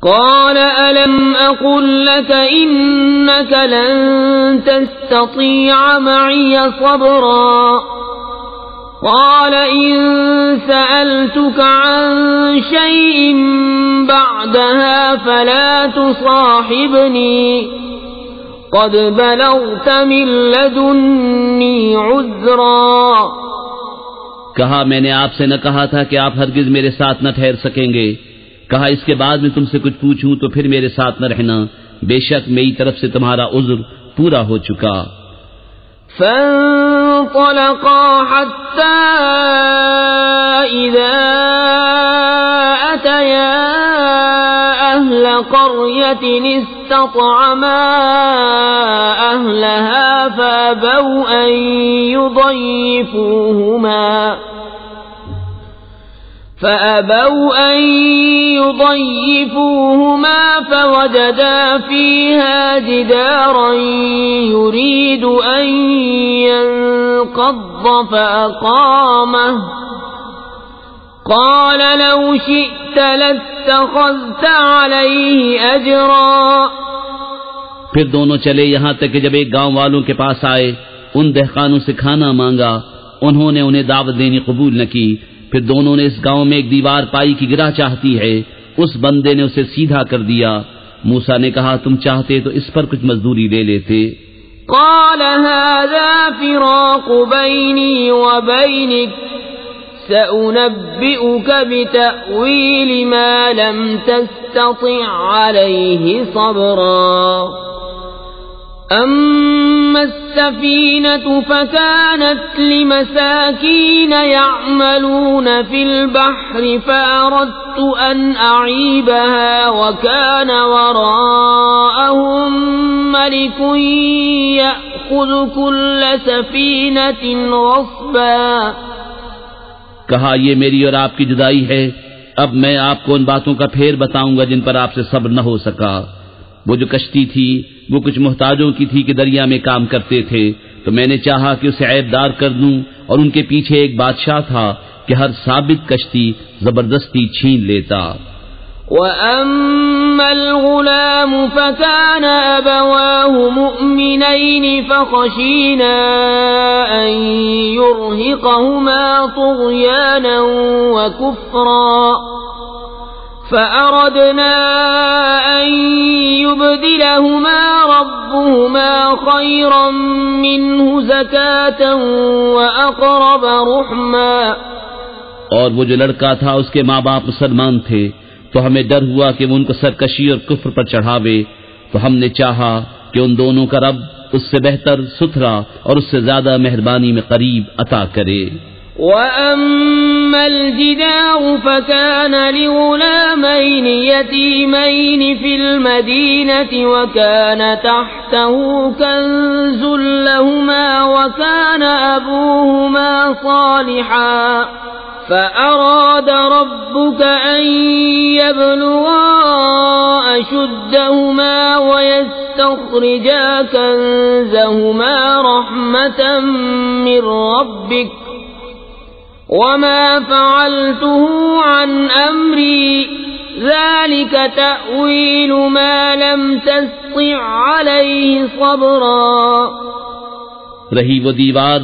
قال ألم أقل لك إنك لن تستطيع معي صبرا قال إن سألتك عن شيء بعدها فلا تصاحبني قد بلغت من لدني عذرا. کہا میں نے آپ سے نہ کہا تھا کہ آپ ہرگز میرے ساتھ نہ ٹھہر سکیں گے. کہا اس کے بعد میں تم سے کچھ پوچھوں تو پھر میرے ساتھ نہ رہنا، بے شک میری طرف سے تمہارا عذر پورا ہو چکا. فانطلقا حتى إذا أتيا أهل قرية استطعما أهلها فأبوا أن يضيفوهما فوجدا فيها جدارا يريد أن ينقض فأقامه قال لو شئت لاتخذت عليه أجرا. پھر دونوں چلے یہاں تک کہ جب ایک گاؤں والوں کے پاس آئے، ان دہقانوں سے کھانا مانگا، انہوں نے انہیں دعوت دینی قبول نہ کی. پھر دونوں نے اس گاؤں میں ایک دیوار پائی کی گرہ چاہتی ہے، اس بندے نے اسے سیدھا کر دیا. موسیٰ نے کہا تم چاہتے تو اس پر کچھ مزدوری لے لیتے. قال هذا فراق بيني وبينك سأنبئك بتأويل ما لم تستطع عليه صبرا. أما السفينة فكانت لمساكين يعملون في البحر فأردت أن أعيبها وكان وراءهم ملك يأخذ كل سفينة غصبا. کہا یہ میری اور آپ کی جدائی ہے، اب میں آپ کو ان باتوں کا پھیر بتاؤں گا جن پر آپ سے صبر نہ ہو سکا. وہ جو کشتی تھی وہ کچھ محتاجوں کی تھی کہ دریا میں کام کرتے تھے، تو میں نے چاہا کہ اسے عیب دار کر دوں، اور ان کے پیچھے ایک بادشاہ تھا کہ ہر ثابت کشتی زبردستی چھین لیتا. وَأَمَّا الْغُلَامُ فَكَانَ أَبَوَاهُ مُؤْمِنَيْنِ فَخَشِينَا أَن يُرْهِقَهُمَا طُغْيَانًا وَكُفْرًا فأردنا أن يبدلهما ربهما خيرا منه زكاة وأقرب رحما. اور وہ جو لڑکا تھا اس کے ماں باپ مسلمان تھے، تو ہمیں ڈر ہوا کہ وہ ان کو سرکشی اور کفر پر چڑھاوے، تو ہم نے چاہا کہ ان دونوں کا رب اس سے بہتر، ستھرا اور اس سے زیادہ مہربانی میں قریب عطا کرے. وَأَمَّا الْجِدَارُ فَكَانَ لِغُلَامَيْنِ يَتِيمَيْنِ فِي الْمَدِينَةِ وَكَانَ تَحْتَهُ كَنْزٌ لَهُمَا وَكَانَ أَبُوهُمَا صَالِحًا فَأَرَادَ رَبُّكَ أَن يَبْلُغَا أَشُدَّهُمَا وَيَسْتَخْرِجَا كَنزَهُمَا رَحْمَةً مِّن رَّبِّكَ وما فعلته عن أمري ذلك تأويل ما لم تستطع عليه صبرا. رہی وہ دیوار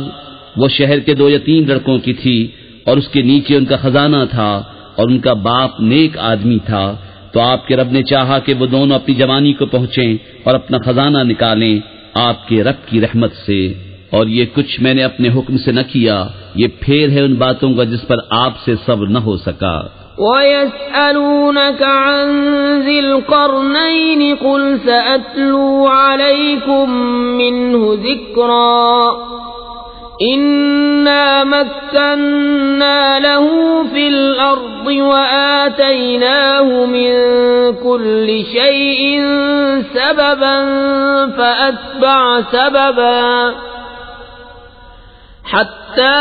وہ شہر کے 2 یتیم لڑکوں کی تھی، اور اس کے نیچے ان کا خزانہ تھا، اور ان کا باپ نیک آدمی تھا. تو آپ کے رب نے چاہا کہ وہ دونوں اپنی جوانی کو پہنچیں اور اپنا خزانہ نکالیں آپ کے رب کی رحمت سے. اور یہ کچھ میں نے اپنے حکم سے نہ کیا، یہ پھیر ہے ان باتوں کا جس پر آپ سے صبر نہ ہو سکا. وَيَسْأَلُونَكَ عَنْ ذِي الْقَرْنَيْنِ قُلْ سَأَتْلُو عَلَيْكُمْ مِنْهُ ذِكْرًا إِنَّا مَكَّنَّا لَهُ فِي الْأَرْضِ وَآتَيْنَاهُ مِنْ كُلِّ شَيْءٍ سَبَبًا فَأَتْبَعَ سَبَبًا حتى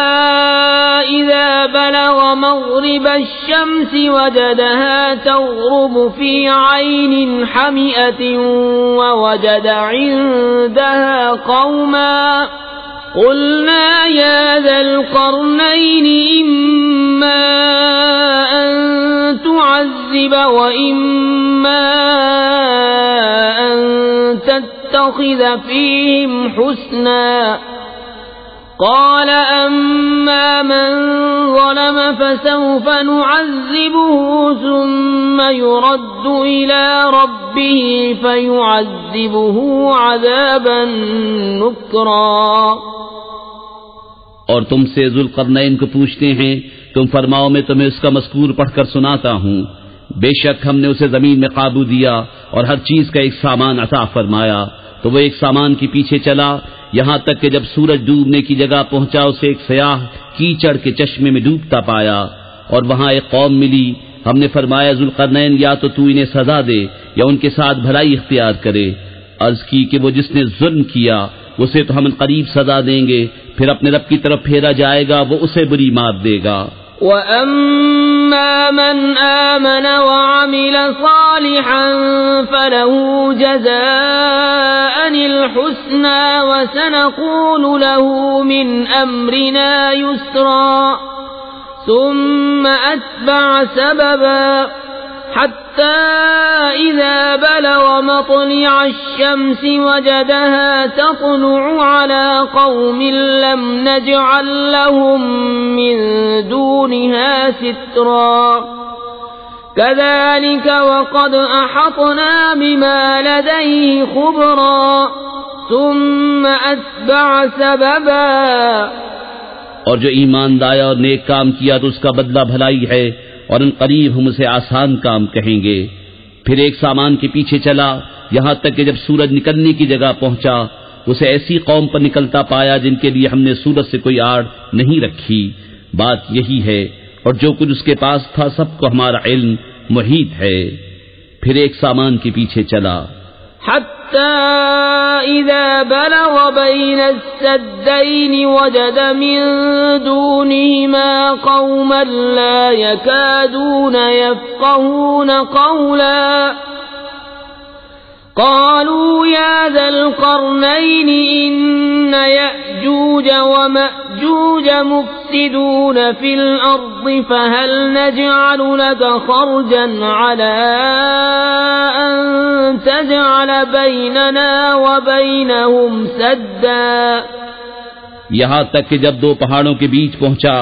إذا بلغ مغرب الشمس وجدها تغرب في عين حمئة ووجد عندها قوما قلنا يا ذا القرنين إما أن تعذب وإما ونتخذ فيهم حسنا قال أما من ظلم فسوف نعذبه ثم يرد إلى ربه فيعذبه عذابا نكرا۔ اور تم سے ذوالقرنین کو پوچھتے ہیں، تم فرماؤ میں تمہیں اس کا مذکور پڑھ کر سناتا ہوں۔ بے شک ہم نے اسے زمین میں قابو دیا اور ہر چیز کا ایک سامان عطا فرمایا، تو وہ ایک سامان کے پیچھے چلا یہاں تک کہ جب سورج ڈوبنے کی جگہ پہنچا اسے ایک سیاہ کیچڑ کے چشمے میں ڈوبتا پایا، اور وہاں ایک قوم ملی۔ ہم نے فرمایا ذوالقرنین یا تو انہیں سزا دے یا ان کے ساتھ بھلائی اختیار کرے۔ عرض کی کہ وہ جس نے ظلم کیا اسے تو ہم قریب سزا دیں گے، پھر اپنے رب کی طرف پھیرا جائے گا، وہ اسے بری مار دے گا۔ وَأَمَّا مَنْ آمَنَ وَعَمِلَ صَالِحًا فَلَهُ جَزَاءً الْحُسْنَى وَسَنَقُولُ لَهُ مِنْ أَمْرِنَا يُسْرًا ثُمَّ أَتْبَعَ سَبَبًا حَتَّى إِذَا بَلَغَ مَطْلِعَ الشَّمْسِ وَجَدَهَا تَطْلُعُ عَلَى قَوْمٍ لَّمْ نَجْعَل لَّهُم مِّن دُونِهَا سِتْرًا كَذَلِكَ وَقَدْ أَحَطْنَا بِمَا لَدَيْهِ خُبْرًا ثُمَّ أَتْبَعَ سَبَبًا۔ اور جو ایمان لایا اور نیک کام کیا تو اس کا بدلہ بھلائی ہے، اور ان قریب ہم اسے آسان کام کہیں گے۔ پھر ایک سامان کے پیچھے چلا یہاں تک کہ جب سورج نکلنے کی جگہ پہنچا اسے ایسی قوم پر نکلتا پایا جن کے لیے ہم نے سورج سے کوئی آڑ نہیں رکھی۔ بات یہی ہے، اور جو کچھ اس کے پاس تھا سب کو ہمارا علم محیط ہے۔ پھر ایک سامان کے پیچھے چلا حتى إذا بلغ بين السدين وجد من دونهما قوما لا يكادون يفقهون قولا قالوا يا ذا القرنين إن يأجوج ومأجوج مفسدون في الأرض فهل نجعل لك خرجا على أن تجعل بيننا وبينهم سدا۔ یہاں تک کہ جب دو پہاڑوں کے بیچ پہنچا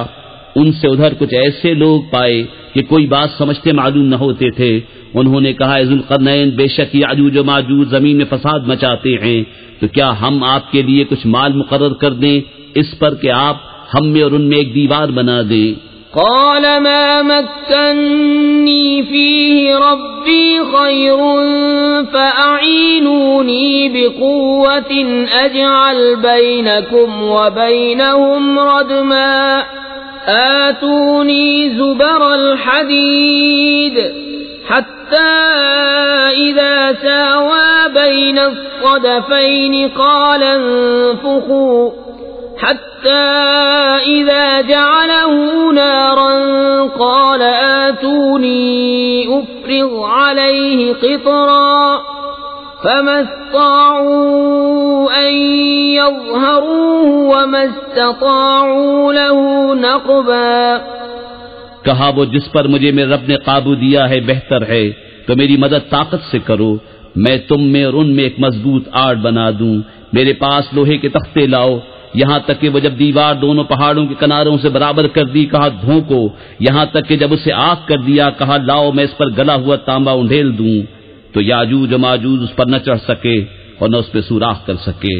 ان سے ادھر کچھ ایسے لوگ پائے کہ کوئی بات سمجھتے معلوم نہ ہوتے تھے۔ انہوں نے کہا ذوالقرنین بے شک یاجوج و ماجوج زمین میں فساد مچاتے ہیں، تو کیا ہم آپ کے لیے کچھ مال مقرر کر دیں اس پر کہ آپ ہم میں اور ان میں ایک دیوار بنا دیں؟ قال ما مكنني فيه ربي خير فأعينوني بقوة أجعل بينكم وبينهم ردما آتوني زبر الحديد حتى إذا ساوى بين الصدفين قال انفخوا حتى إذا جعله نارا قال آتوني أفرغ عليه قطرا فما استطاعوا أن يظهروه وما استطاعوا له نقبا۔ کہا وہ جس پر مجھے میرے رب نے قابو دیا ہے بہتر ہے، تو میری مدد طاقت سے کرو، میں تم میں اور ان میں ایک مضبوط آڑ بنا دوں۔ میرے پاس لوہے کے تختے لاؤ، یہاں تک کہ وہ جب دیوار دونوں پہاڑوں کے کناروں سے برابر کر دی کہا دھونکو، یہاں تک کہ جب اسے آگ کر دیا کہا لاؤ میں اس پر گلا ہوا تانبا انڈھیل دوں، تو یاجوج و ماجوج اس پر نہ چڑھ سکے اور نہ اس پہ سوراخ کر سکے۔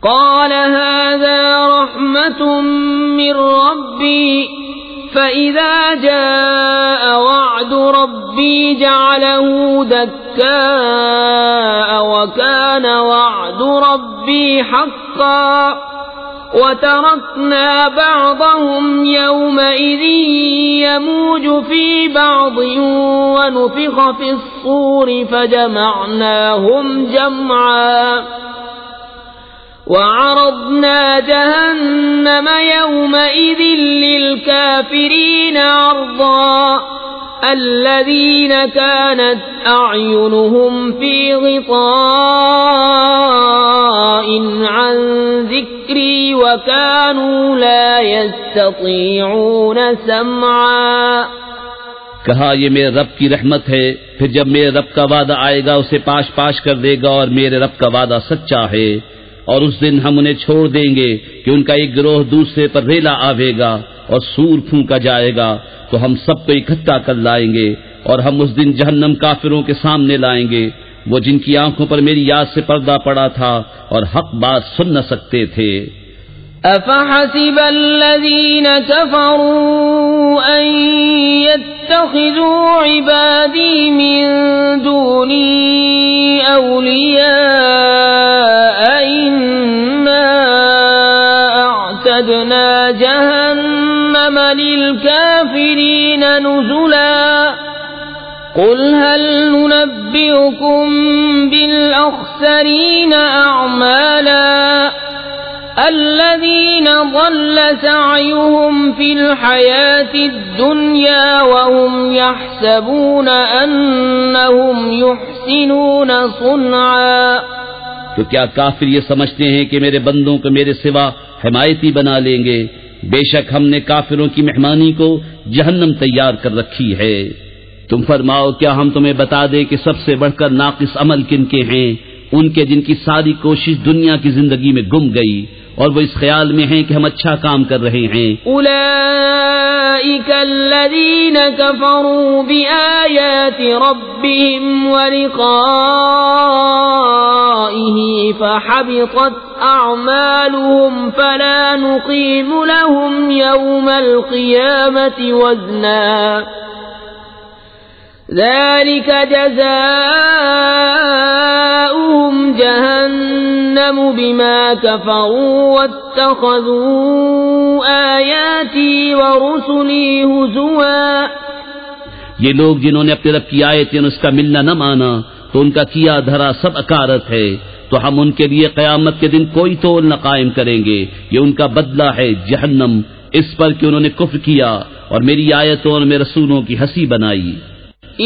قال هذا رحمة من ربي فإذا جاء وعد ربي جعله دكاء وكان وعد ربي حقا وتركنا بعضهم يومئذ يموج في بعض ونفخ في الصور فجمعناهم جمعا وعرضنا جهنم يومئذ للكافرين عرضا الذين كانت أعينهم في غطاء عن ذكري وكانوا لا يستطيعون سمعا۔ کہا یہ میرے رب کی رحمت ہے، پھر جب میرے رب کا وعدہ آئے گا اسے پاش پاش کر دے گا، اور میرے رب کا وعدہ سچا ہے۔ اور اس دن ہم انہیں چھوڑ دیں گے کہ ان کا ایک گروہ دوسرے پر ریلا آوے گا اور سور پھونکا جائے گا، تو ہم سب کو اکٹھا کر لائیں گے، اور ہم اس دن جہنم کافروں کے سامنے لائیں گے، وہ جن کی آنکھوں پر میری یاد سے پردہ پڑا تھا اور حق بات سن نہ سکتے تھے۔ أفحسب الذين كفروا أن يتخذوا عبادي من دوني أولياء إنا أعتدنا جهنم للكافرين نزلا قل هل ننبئكم بالأخسرين أعمالا الذين ضل سعيهم في الحياة الدنيا وهم يحسبون أنهم يحسنون صنعا۔ تو کیا کافر یہ سمجھتے ہیں کہ میرے بندوں کو میرے سوا حمایتی بنا لیں گے؟ بے شک ہم نے کافروں کی مہمانی کو جہنم تیار کر رکھی ہے۔ تم فرماؤ کیا ہم تمہیں بتا دیں کہ سب سے بڑھ کر ناقص عمل کن کے ہیں؟ ان کے جن کی ساری کوشش دنیا کی زندگی میں گم گئی اور وہ اس خیال میں ہیں کہ ہم اچھا کام کر رہے ہیں۔ اولئک الذین کفروا بآیات ربهم ولقائه فحبطت اعمالهم فلا نقیم لهم یوم القیامة وزنا ذلك جزاؤهم جهنم بما كفروا واتخذوا آياتي ورسلي هزوا۔ یہ لوگ جنہوں نے اپنے رب کی آیتیں اس کا ملنا نہ مانا تو ان کا کیا دھرا سب اکارت ہے، تو ہم ان کے لیے قیامت کے دن کوئی تول نہ قائم کریں گے، یہ ان کا بدلہ ہے جہنم، اس پر کہ انہوں نے کفر کیا اور میری آیتوں اور میرے رسولوں کی ہنسی بنائی۔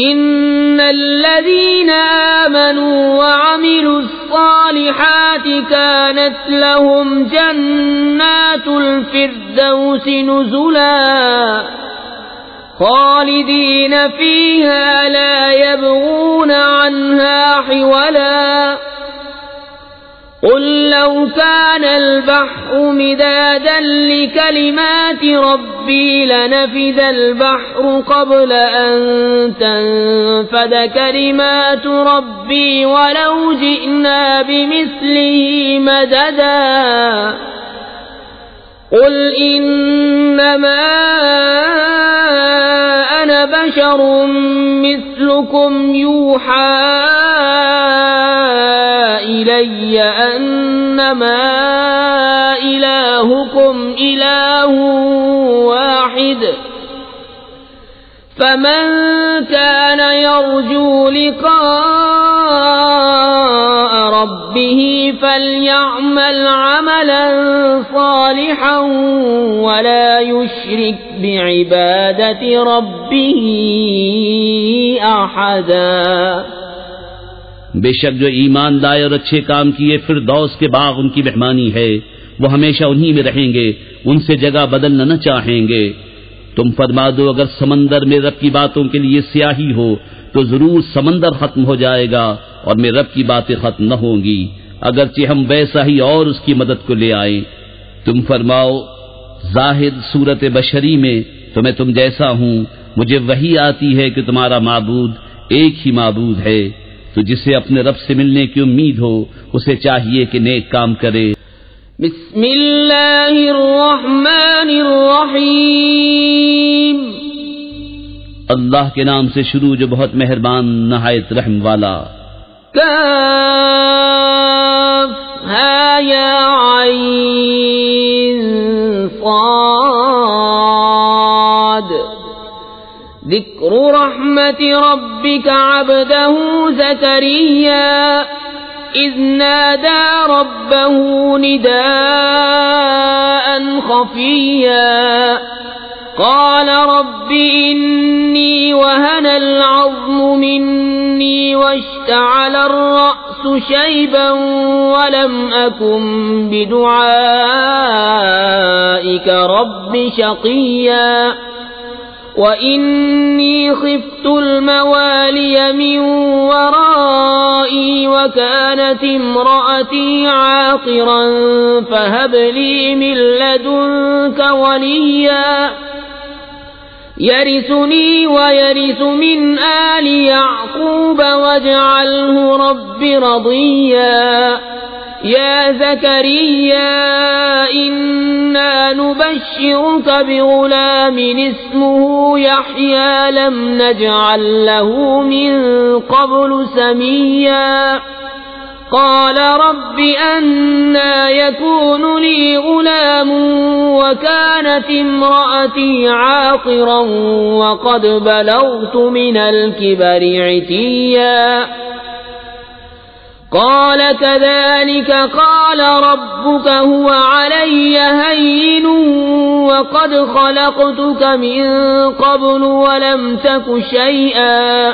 ان الذين آمنوا وعملوا الصالحات كانت لهم جنات الفردوس نزلا خالدين فيها لا يبغون عنها حولا قل لو كان البحر مدادا لكلمات ربي لنفد البحر قبل أن تنفد كلمات ربي ولو جئنا بمثله مددا قل إنما أنا بشر مثلكم يوحى إلي أنما إلهكم إله واحد فمن كان يرجو لقاء ربه فليعمل عملا صالحا ولا يشرك بعبادة ربه أحدا۔ بے شک جو ایمان لائے اور اچھے کام کیے فردوس کے باغ ان کی مہمانی ہے، وہ ہمیشہ انہی میں رہیں گے، ان سے جگہ بدلنا نہ چاہیں گے۔ تم فرما دو اگر سمندر میں رب کی باتوں کے لیے سیاہی ہو تو ضرور سمندر ختم ہو جائے گا اور میرے رب کی باتیں ختم نہ ہوں گی، اگرچہ ہم ویسا ہی اور اس کی مدد کو لے آئیں۔ تم فرماؤ ظاہر صورت بشری میں تو میں تم جیسا ہوں، مجھے وحی آتی ہے کہ تمہارا معبود ایک ہی معبود ہے، تو جسے اپنے رب سے ملنے کی امید ہو اسے چاہیے کہ نیک کام کرے۔ بسم اللہ الرحمن الرحیم، اللہ کے نام سے شروع جو بہت مہربان نہایت رحم والا۔ کاف ہا یا عین صاد، ذکر رحمت ربک عبده زکریا اذ نادى ربه نداء خفيا قال رب إني وهن العظم مني واشتعل الرأس شيبا ولم أكن بدعائك رب شقيا وإني خفت الموالي من ورائي وكانت امرأتي عاقرا فهب لي من لدنك وليا يرثني ويرث من آل يعقوب واجعله رب رضيا يا زكريا إنا نبشرك بغلام اسمه يحيى لم نجعل له من قبل سميا قال رب أنى يكون لي غلام وكانت امرأتي عاقرا وقد بلغت من الكبر عتيا قال كذلك قال ربك هو علي هين وقد خلقتك من قبل ولم تك شيئا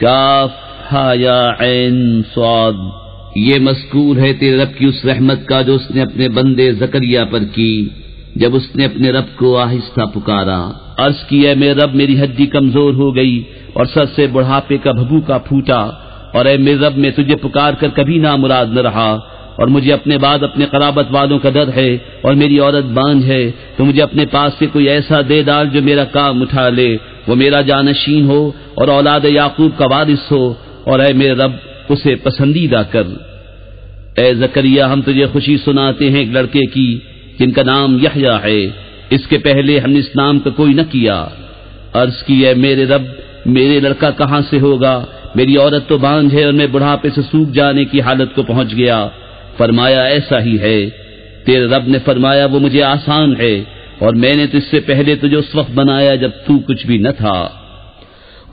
کاف ہا یا عین صاد. یہ مذکور ہے تیرے رب کی اس رحمت کا جو اس نے اپنے بندے زکریا پر کی جب اس نے اپنے رب کو آہستہ پکارا. عرض کیا میرے رب میری ہڈی کمزور ہو گئی اور سر سے بڑھاپے کا بھبوکا پھوٹا، اور اے میرے رب میں تجھے پکار کر کبھی نامراد نہ رہا، اور مجھے اپنے بعد اپنے قرابت والوں کا ڈر ہے، اور میری عورت بانجھ ہے، تو مجھے اپنے پاس سے کوئی ایسا دے ڈال جو میرا کام اٹھا لے، وہ میرا جانشین ہو اور اولاد یعقوب کا وارث ہو، اور اے میرے رب اسے پسندیدہ کر. اے زکریا ہم تجھے خوشی سناتے ہیں ایک لڑکے کی جن کا نام یحییٰ ہے، اس کے پہلے ہم نے اس نام کا کوئی نہ کیا. عرض کی اے میرے رب میرے لڑکا کہاں سے ہوگا، میری عورت تو بانجھ ہے اور میں بڑھاپے سے سوکھ جانے کی حالت کو پہنچ گیا. فرمایا ایسا ہی ہے. تیرے رب نے فرمایا وہ مجھے آسان ہے، اور میں نے تو اس سے پہلے تجھے اس وقت بنایا جب تو کچھ بھی نہ تھا.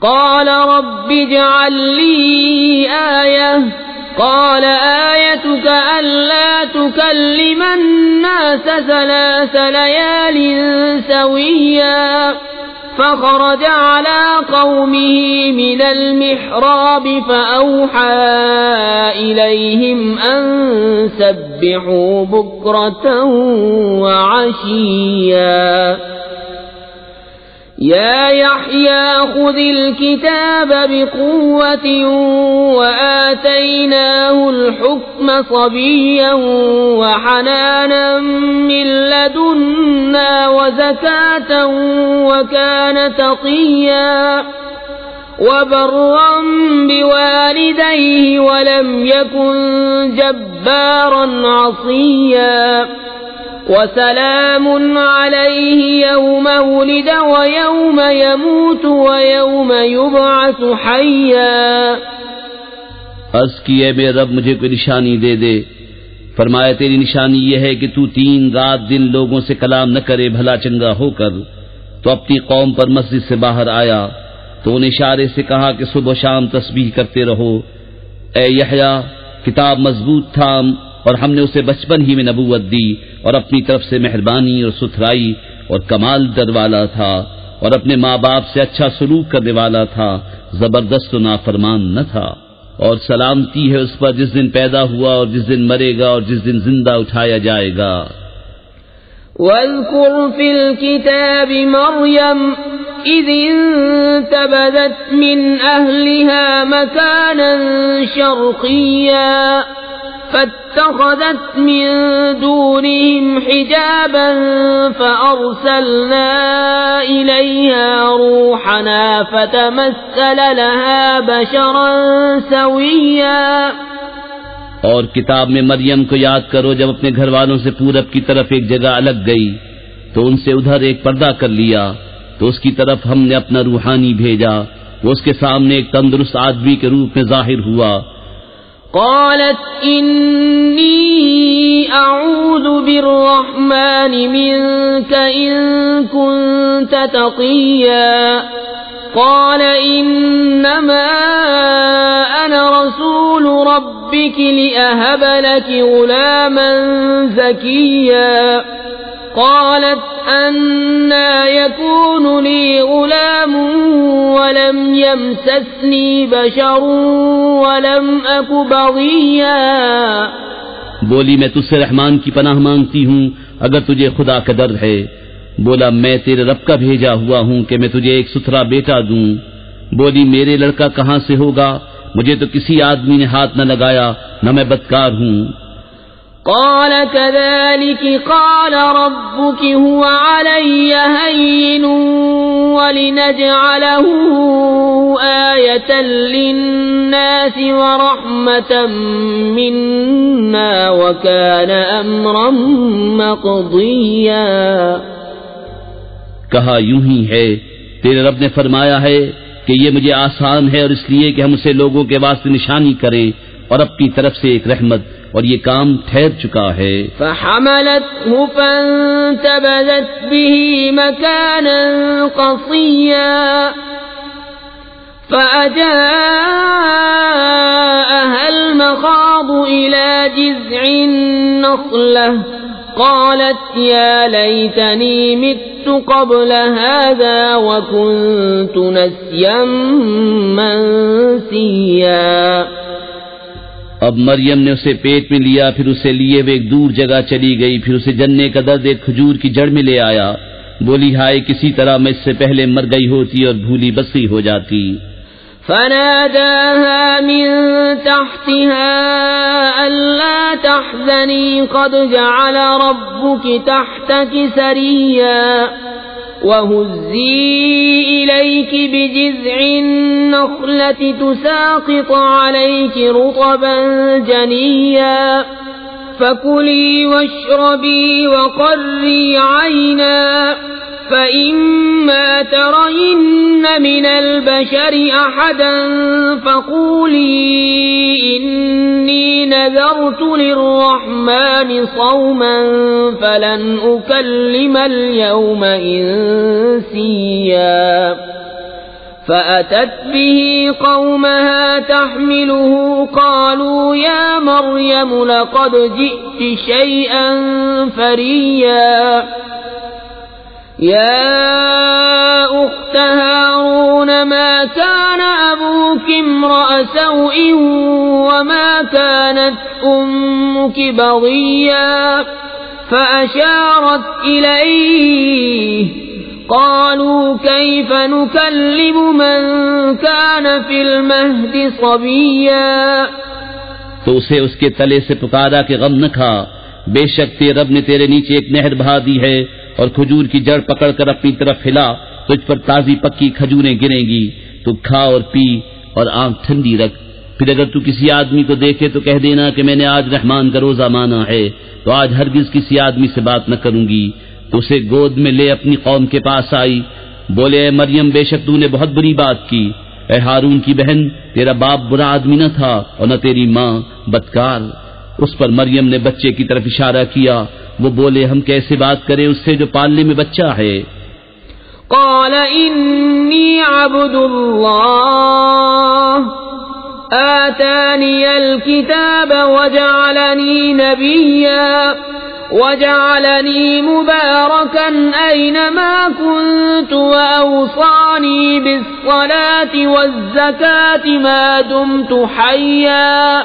قال رب اجعل لي آية قال آيتك ألا تكلم الناس 3 ليال سويا فخرج على قومه من المحراب فأوحى إليهم أن سبحوا بكرة وعشيا يا يحيى خذ الكتاب بقوة وآتيناه الحكم صبيا وحنانا من لدنا وزكاة وكان تقيا وبرا بوالديه ولم يكن جبارا عصيا وسلام عليه يوم ولد ويوم يموت ويوم يبعث حيا. عرض کی اے میرے رب مجھے کوئی نشانی دے دے. فرمایا تیری نشانی یہ ہے کہ تو 3 رات دن لوگوں سے کلام نہ کرے بھلا چنگا ہو کر. تو اپنی قوم پر مسجد سے باہر آیا تو انہیں اشارے سے کہا کہ صبح و شام تسبیح کرتے رہو. اے یحییٰ کتاب مضبوط تھام، اور ہم نے اسے بچپن ہی میں نبوت دی، اور اپنی طرف سے مہربانی اور ستھرائی اور کمال در والا تھا، اور اپنے ماں باپ سے اچھا سلوک کرنے والا تھا، زبردست و نافرمان نہ تھا. اور سلامتی ہے اس پر جس دن پیدا ہوا اور جس دن مرے گا اور جس دن زندہ اٹھایا جائے گا. واذكر في الكتاب مريم إذ انتبذت من أهلها مكانا شرقيا فاتخذت من دونهم حجابا فأرسلنا إليها روحنا فتمثل لها بشرا سويا. اور کتاب میں مریم کو یاد کرو جب اپنے گھر والوں سے پورب کی طرف ایک جگہ الگ گئی تو ان سے ادھر ایک پردہ کر لیا، تو اس کی طرف ہم نے اپنا روحانی بھیجا، وہ اس کے سامنے ایک تندرست آدمی کے روپ میں ظاہر ہوا. قالت إني أعوذ بالرحمن منك إن كنت تقيا. قال إنما أنا رسول ربك لأهب لك غلاما زكيا. قالت أنى يكون لي غلام ولم يمسسني بشر ولم أك بغيا. بولی میں تجھ سے رحمان کی پناہ مانگتی ہوں اگر تجھے خدا کا ڈر ہے. بولا میں تیرے رب کا بھیجا ہوا ہوں کہ میں تجھے ایک ستھرا بیٹا دوں. بولی میرے لڑکا کہاں سے ہوگا؟ مجھے تو کسی آدمی نے ہاتھ نہ لگایا، نہ میں بدکار ہوں. قال كذلك قال ربك هو علي هين ولنجعله آية للناس ورحمة منا وكان أمرا مقضيا. کہا یوں ہی ہے، تیرے رب نے فرمایا ہے کہ یہ مجھے آسان ہے، اور اس لیے کہ ہم اسے لوگوں کے واسطے نشانی کریں اور اپنی طرف سے ایک رحمت، اور یہ کام ٹھہر چکا ہے. فحملته فانتبذت به مكانا قصيا فأجاءها المخاض إلى جذع النخلة قالت يا ليتني مت قبل هذا وكنت نسيا منسيا. اب مریم نے اسے پیٹ میں لیا، پھر اسے لیے وہ ایک دور جگہ چلی گئی، پھر اسے جننے کا درد ایک کھجور کی جڑ میں لے آیا. بولی ہائے کسی طرح میں اس سے پہلے مر گئی ہوتی اور بھولی بسی ہو جاتی. فناداها من تحتها ألا تحزني قد جعل ربك تحتك سريا وهزي إليك بجذع النخلة تساقط عليك رطبا جنيا فكلي واشربي وقري عينا فإما ترين من البشر أحدا فقولي إني نذرت للرحمن صوما فلن أكلم اليوم إنسيا. فأتت به قومها تحمله قالوا يا مريم لقد جئت شيئا فريا. يا أخت هارون ما كان أبوك امرأ سوء وما كانت أمك بغيا فأشارت إليه قالوا كيف نكلم من كان في المهد صبيا. تو اسے اس کے تلے سے پکارا کہ غم نہ کھا، بے شک تیرے رب نے تیرے نیچے ایک نہر بہا دی ہے، اور کھجور کی جڑ پکڑ کر اپنی طرف ہلا، تجھ پر تازی پکی کھجوریں گریں گی، تو کھا اور پی اور آنکھ ٹھنڈی رکھ. پھر اگر تو کسی آدمی کو دیکھے تو کہہ دینا کہ میں نے آج رحمان کا روزہ مانا ہے، تو آج ہرگز کسی آدمی سے بات نہ کروں گی. تو اسے گود میں لے اپنی قوم کے پاس آئی. بولے اے مریم بے شک تو نے بہت بری بات کی. اے ہارون کی بہن، تیرا باپ برا آدمی نہ تھا اور نہ تیری ماں بدکار. اس پر مریم نے بچے کی طرف اشارہ کیا. وہ بولے ہم کیسے بات کریں اس سے جو پالنے میں بچہ ہے. قال انی عبد اللہ آتانی الکتاب وجعلنی نبیا وجعلنی مبارکا اینما کنت واوصانی بالصلاة والزکاة ما دمت حیا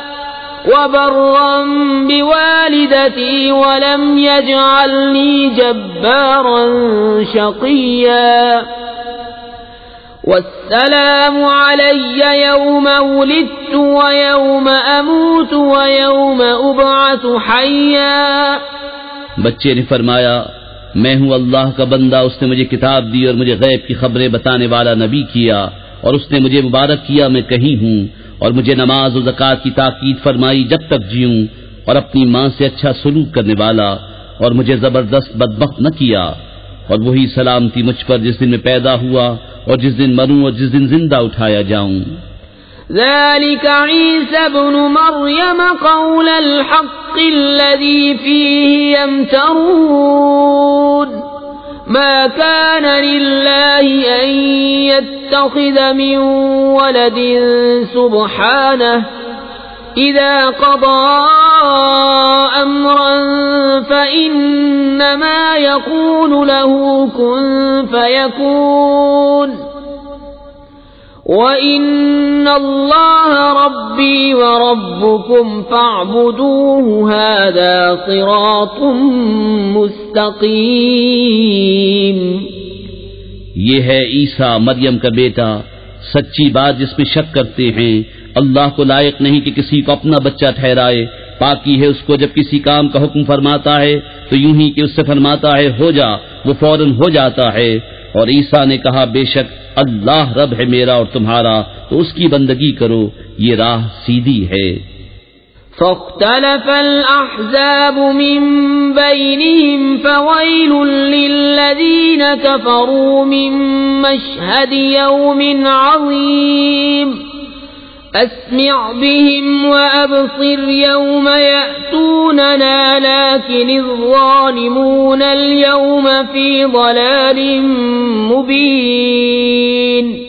وبرا بوالدتي ولم يجعلني جبارا شقيا والسلام علي يوم ولدت ويوم أموت ويوم أبعث حيا. بچے نے فرمایا میں ہوں اللہ کا بندہ، اس نے مجھے کتاب دی اور مجھے غیب کی خبریں بتانے والا نبی کیا، اور اس نے مجھے مبارک کیا میں کہیں ہوں، اور مجھے نماز و زکوٰۃ کی تاکید فرمائی جب تک جیوں، اور اپنی ماں سے اچھا سلوک کرنے والا، اور مجھے زبردست بدبخت نہ کیا. اور وہی سلامتی مجھ پر جس دن میں پیدا ہوا اور جس دن مروں اور جس دن زندہ اٹھایا جاؤں. ذلك عيسى ابن مريم قول الحق الذي فيه يمترون ما كان لله أن يتخذ من ولد سبحانه إذا قضى أمرا فإنما يقول له كن فيكون وَإِنَّ اللَّهَ رَبِّي وَرَبُّكُمْ فَاعْبُدُوهُ هَذَا صِرَاطٌ مُسْتَقِيمٌ۔ یہ ہے عیسیٰ مریم کا بیٹا، سچی بات جس میں شک کرتے ہیں۔ اللہ کو لائق نہیں کہ کسی کو اپنا بچہ ٹھہرائے، پاکی ہے اس کو جب کسی کام کا حکم فرماتا ہے تو یوں ہی کہ اس سے فرماتا ہے ہو جا، وہ فوراً ہو جاتا ہے۔ اور عیسیٰ نے کہا بے شک اللہ رب ہے میرا اور تمہارا، تو اس کی بندگی کرو، یہ راہ سیدھی ہے۔ فاختلف الأحزاب من بينهم فويل للذين كفروا من مشهد يوم عظيم أسمع بهم وأبصر يوم يأتوننا لكن الظالمون اليوم في ضلال مبين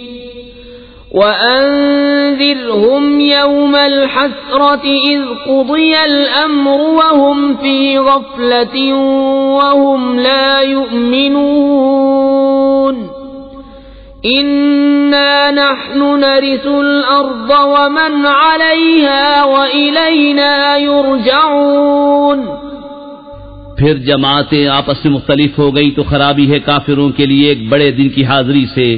وأنذرهم يوم الحسرة إذ قضي الأمر وهم في غفلة وهم لا يؤمنون إنا نحن نرث الأرض ومن عليها وإلينا يرجعون۔ پھر جماعتیں آپس میں مختلف ہو گئی تو خرابی ہے کافروں کے لیے ایک بڑے دن کی حاضری سے،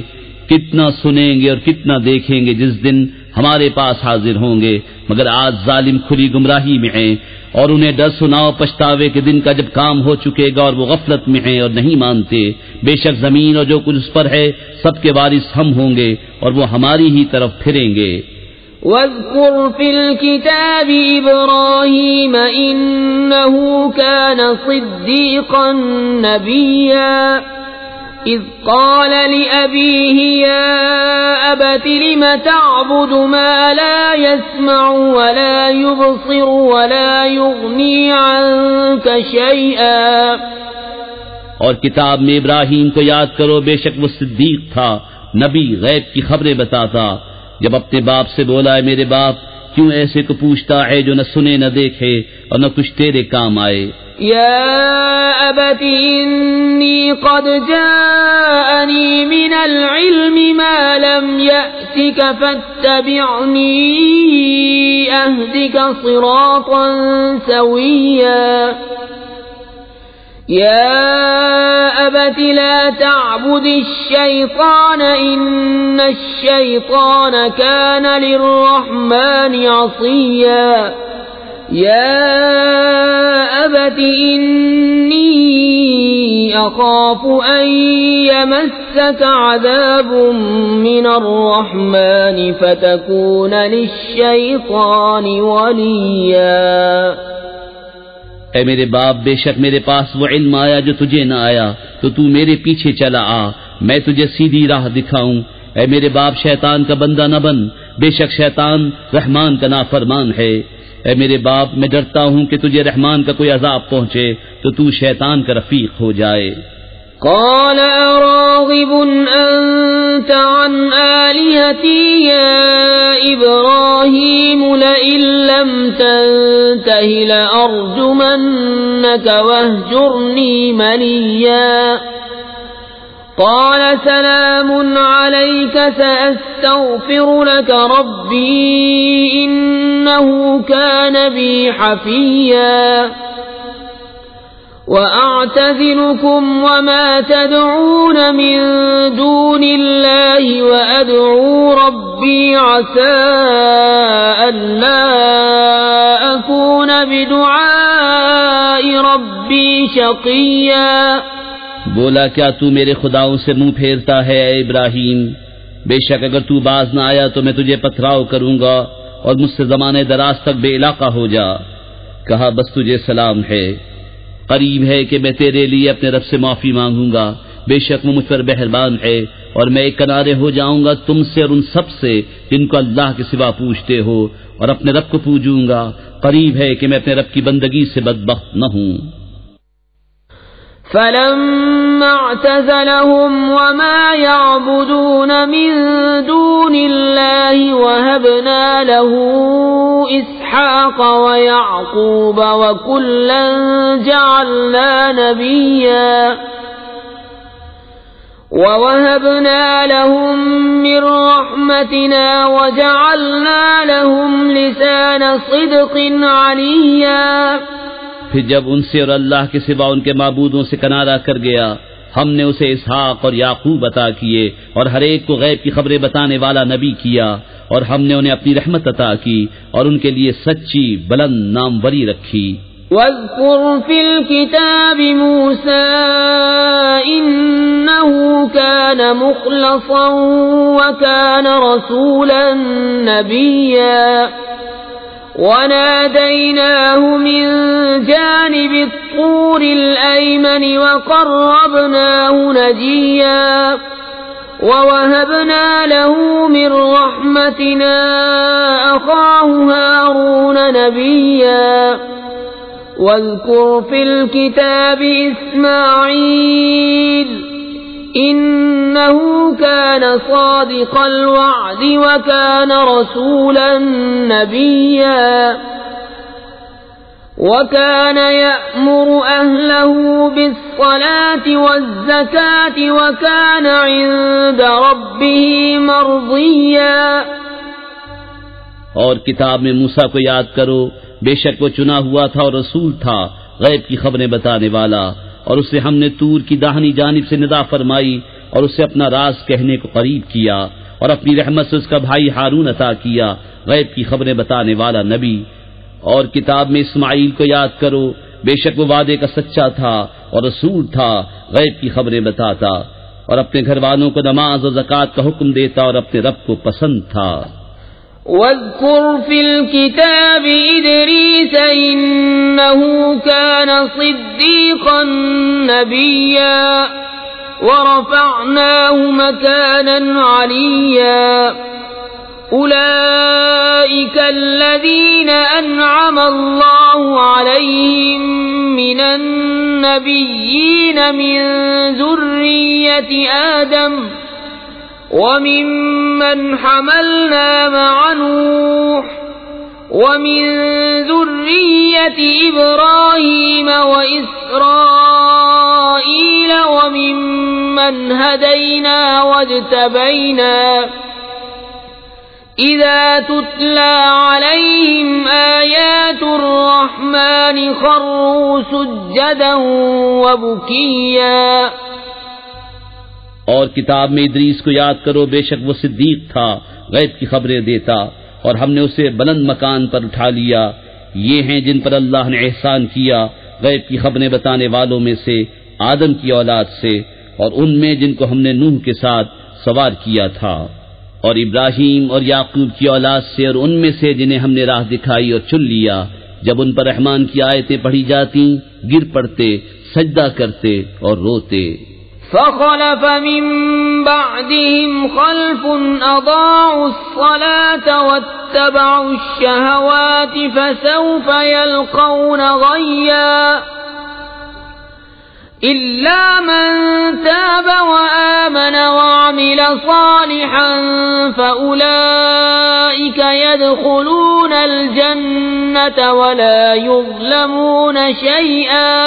کتنا سنیں گے اور کتنا دیکھیں گے جس دن ہمارے پاس حاضر ہوں گے، مگر آج ظالم کھلی گمراہی میں ہیں، اور انہیں ڈر سناؤ پچھتاوے کے دن کا جب کام ہو چکے گا اور وہ غفلت میں ہیں اور نہیں مانتے۔ بے شک زمین اور جو کچھ اس پر ہے سب کے وارث ہم ہوں گے اور وہ ہماری ہی طرف پھریں گے۔ واذكر في الكتاب إبراهيم إنه كان صديقا نبيا إذ قال لأبيه يا أبت لم تعبد ما لا يسمع ولا يبصر ولا يغني عنك شيئا۔ اور کتاب میں ابراہیم کو یاد کرو، بے شک وہ صدیق تھا، نبی، غیب کی خبریں بتاتا۔ جب اپنے باپ سے بولا ہے میرے باپ، کیوں ایسے کو پوچھتا ہے جو نہ سنے نہ دیکھے اور نہ کچھ تیرے کام آئے۔ یا ابت انی قد جاءنی من العلم ما لم یأتک فاتبعنی اہدک صراطا سویا۔ يا أبت لا تعبد الشيطان إن الشيطان كان للرحمن عصيا۔ يا أبت إني أخاف أن يمسك عذاب من الرحمن فتكون للشيطان وليا۔ اے میرے باپ، بے شک میرے پاس وہ علم آیا جو تجھے نہ آیا، تو تو میرے پیچھے چلا آ، میں تجھے سیدھی راہ دکھاؤں۔ اے میرے باپ، شیطان کا بندہ نہ بن، بے شک شیطان رحمان کا نافرمان ہے۔ اے میرے باپ، میں ڈرتا ہوں کہ تجھے رحمان کا کوئی عذاب پہنچے تو تو شیطان کا رفیق ہو جائے۔ قال أراغب أنت عن آلهتي يا إبراهيم لئن لم تنته لأرجمنك واهجرني مليا۔ قال سلام عليك سأستغفر لك ربي إنه كان بي حفيا۔ وأعتزلكم وما تدعون من دون الله وأدعو ربي عسى ألا أكون بدعاء ربي شقيا۔ بولا کیا تو میرے خداؤں سے منہ پھیرتا ہے اے ابراہیم؟ بے شک اگر تو باز نہ آیا تو میں تجھے پتھراؤ کروں گا اور مجھ سے زمانے دراز تک بے علاقہ ہو جا۔ کہا بس تجھے سلام ہے، قریب ہے کہ میں تیرے لیے اپنے رب سے معافی مانگوں گا، بے شک وہ مجھ پر مہربان ہے، اور میں ایک کنارے ہو جاؤں گا تم سے اور ان سب سے جن کو اللہ کے سوا پوجتے ہو، اور اپنے رب کو پوجوں گا، قریب ہے کہ میں اپنے رب کی بندگی سے بدبخت نہ ہوں۔ فلما اعتزلهم وما يعبدون من دون الله وهبنا له إسحاق ويعقوب وكلا جعلنا نبيا وَوَهَبْنَا لَهُم مِّن رَّحْمَتِنَا وَجَعَلْنَا لَهُمْ لِسَانَ صِدْقٍ عَلِيًّا۔ پھر جب ان سے اور اللہ کے سوا ان کے معبودوں سے کنارہ کر گیا، ہم نے اسے اسحاق اور یعقوب عطا کیے اور ہر ایک کو غیب کی خبریں بتانے والا نبی کیا، اور ہم نے انہیں اپنی رحمت عطا کی اور ان کے لیے سچی بلند ناموری رکھی۔ وَاذْكُرْ فِي الْكِتَابِ مُوسَىٰ إِنَّهُ كَانَ مُخْلَصًا وَكَانَ رَسُولًا نَبِيًّا وَنَادَيْنَاهُ مِن جَانِبِ الطُّورِ الْأَيْمَنِ وَقَرَّبْنَاهُ نَجِيًّا وَوَهَبْنَا لَهُ مِن رَّحْمَتِنَا أَخَاهُ هَارُونَ نَبِيًّا وَاذْكُرْ فِي الْكِتَابِ إِسْمَاعِيلَ إِنَّهُ كَانَ صَادِقَ الْوَعْدِ وَكَانَ رَسُولًا نَبِيًّا وَكَانَ يَأْمُرُ أَهْلَهُ بِالصَّلَاةِ وَالزَّكَاةِ وَكَانَ عِندَ رَبِّهِ مَرْضِيًّا۔ اور کتاب میں موسیٰ کو یاد کرو، بے شک وہ چنا ہوا تھا اور رسول تھا، غیب کی خبریں بتانے والا، اور اسے ہم نے طور کی داہنی جانب سے ندا فرمائی اور اسے اپنا راز کہنے کو قریب کیا، اور اپنی رحمت سے اس کا بھائی ہارون عطا کیا، غیب کی خبریں بتانے والا نبی۔ اور کتاب میں اسماعیل کو یاد کرو، بے شک وہ وعدے کا سچا تھا اور رسول تھا، غیب کی خبریں بتاتا، اور اپنے گھر والوں کو نماز اور زکوٰۃ کا حکم دیتا اور اپنے رب کو پسند تھا۔ وَاذْكُرْ فِي الْكِتَابِ إِدْرِيسَ إِنَّهُ كَانَ صِدِّيقًا نَبِيًّا وَرَفَعْنَاهُ مَكَانًا عَلِيًّا۔ أُولَئِكَ الَّذِينَ أَنْعَمَ اللَّهُ عَلَيْهِم مِّنَ النَّبِيِّينَ مِن ذُرِّيَّةِ آدَمَ وَمِمَّنْ حَمَلْنَا مَعَ نُوحٍ وَمِن ذُرِّيَّةِ إِبْرَاهِيمَ وَإِسْرَائِيلَ وَمِمَّنْ هَدَيْنَا وَاجْتَبَيْنَا إِذَا تُتْلَى عَلَيْهِمْ آيَاتُ الرَّحْمَنِ خَرُّوا سُجَّدًا وَبُكِيًّا۔ اور کتاب میں ادریس کو یاد کرو، بے شک وہ صدیق تھا، غیب کی خبریں دیتا، اور ہم نے اسے بلند مکان پر اٹھا لیا۔ یہ ہیں جن پر اللہ نے احسان کیا، غیب کی خبریں بتانے والوں میں سے آدم کی اولاد سے، اور ان میں جن کو ہم نے نوح کے ساتھ سوار کیا تھا، اور ابراہیم اور یعقوب کی اولاد سے، اور ان میں سے جنہیں ہم نے راہ دکھائی اور چن لیا۔ جب ان پر رحمان کی آیتیں پڑھی جاتی، گر پڑتے، سجدہ کرتے اور روتے۔ فَخَلَفَ مِن بَعْدِهِمْ خَلْفٌ أَضَاعُوا الصَّلَاةَ وَاتَّبَعُوا الشَّهَوَاتِ فَسَوْفَ يَلْقَوْنَ غَيًّا إِلَّا مَن تَابَ وَآمَنَ وَعَمِلَ صَالِحًا فَأُولَئِكَ يَدْخُلُونَ الْجَنَّةَ وَلَا يُظْلَمُونَ شَيْئًا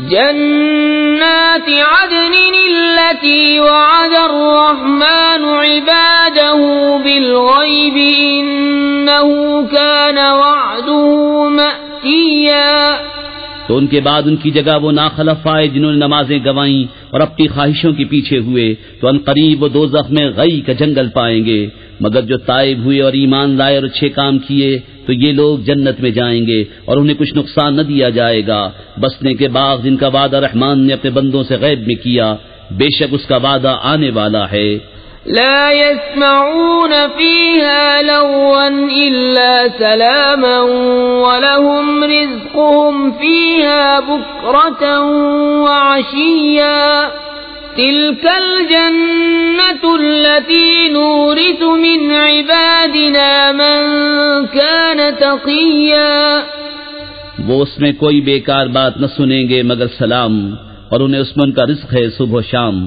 جنات عدن التي وعد الرحمن عباده بالغيب إنه كان وعده مأتيا۔ تو ان کے بعد ان کی جگہ وہ ناخلف آئے جنہوں نے نمازیں گوائیں اور اپنی خواہشوں کے پیچھے ہوئے، تو ان قریب وہ دوزخ میں غی کا جنگل پائیں گے، مگر جو تائب ہوئے اور ایمان لائے اور اچھے کام کیے تو یہ لوگ جنت میں جائیں گے اور انہیں کچھ نقصان نہ دیا جائے گا۔ بسنے کے باغ جن کا وعدہ رحمان نے اپنے بندوں سے غیب میں کیا، بے شک اس کا وعدہ آنے والا ہے۔ لا يسمعون فيها لغوا إلا سلاما ولهم رزقهم فيها بكرة وعشيا تلك الجنة التي نورث من عبادنا من كان تقيا۔ وہ اس میں کوئی بیکار بات نہ سنیں گے مگر سلام، اور انہیں اس میں ان کا رزق ہے صبح و شام۔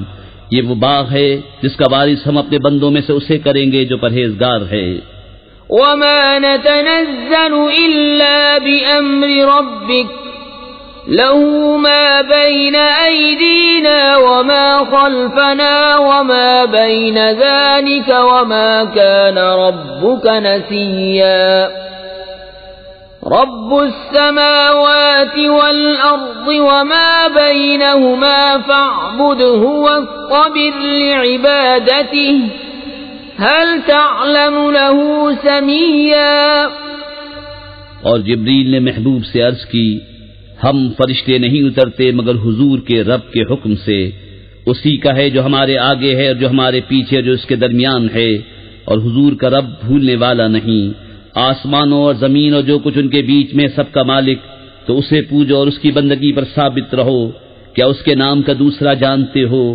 یہ وہ باغ ہے جس کا وارث ہم اپنے بندوں میں سے اسے کریں گے جو پرہیزگار ہے۔ وما نتنزل إلا بأمر ربك له ما بين أيدينا وما خلفنا وما بين ذلك وما كان ربك نسيا رب السماوات والأرض وما بينهما فاعبده واصطبر لعبادته هل تعلم له سميا۔ اور جبریل نے محبوب سے عرض کی، ہم فرشتے نہیں اترتے مگر حضور کے رب کے حکم سے، اسی کا ہے جو ہمارے آگے ہے اور جو ہمارے پیچھے جو اس کے درمیان ہے، اور حضور کا رب بھولنے والا نہیں۔ آسمانوں اور زمین اور جو کچھ ان کے بیچ میں سب کا مالک، تو اسے پوجو اور اس کی بندگی پر ثابت رہو، کیا اس کے نام کا دوسرا جانتے ہو؟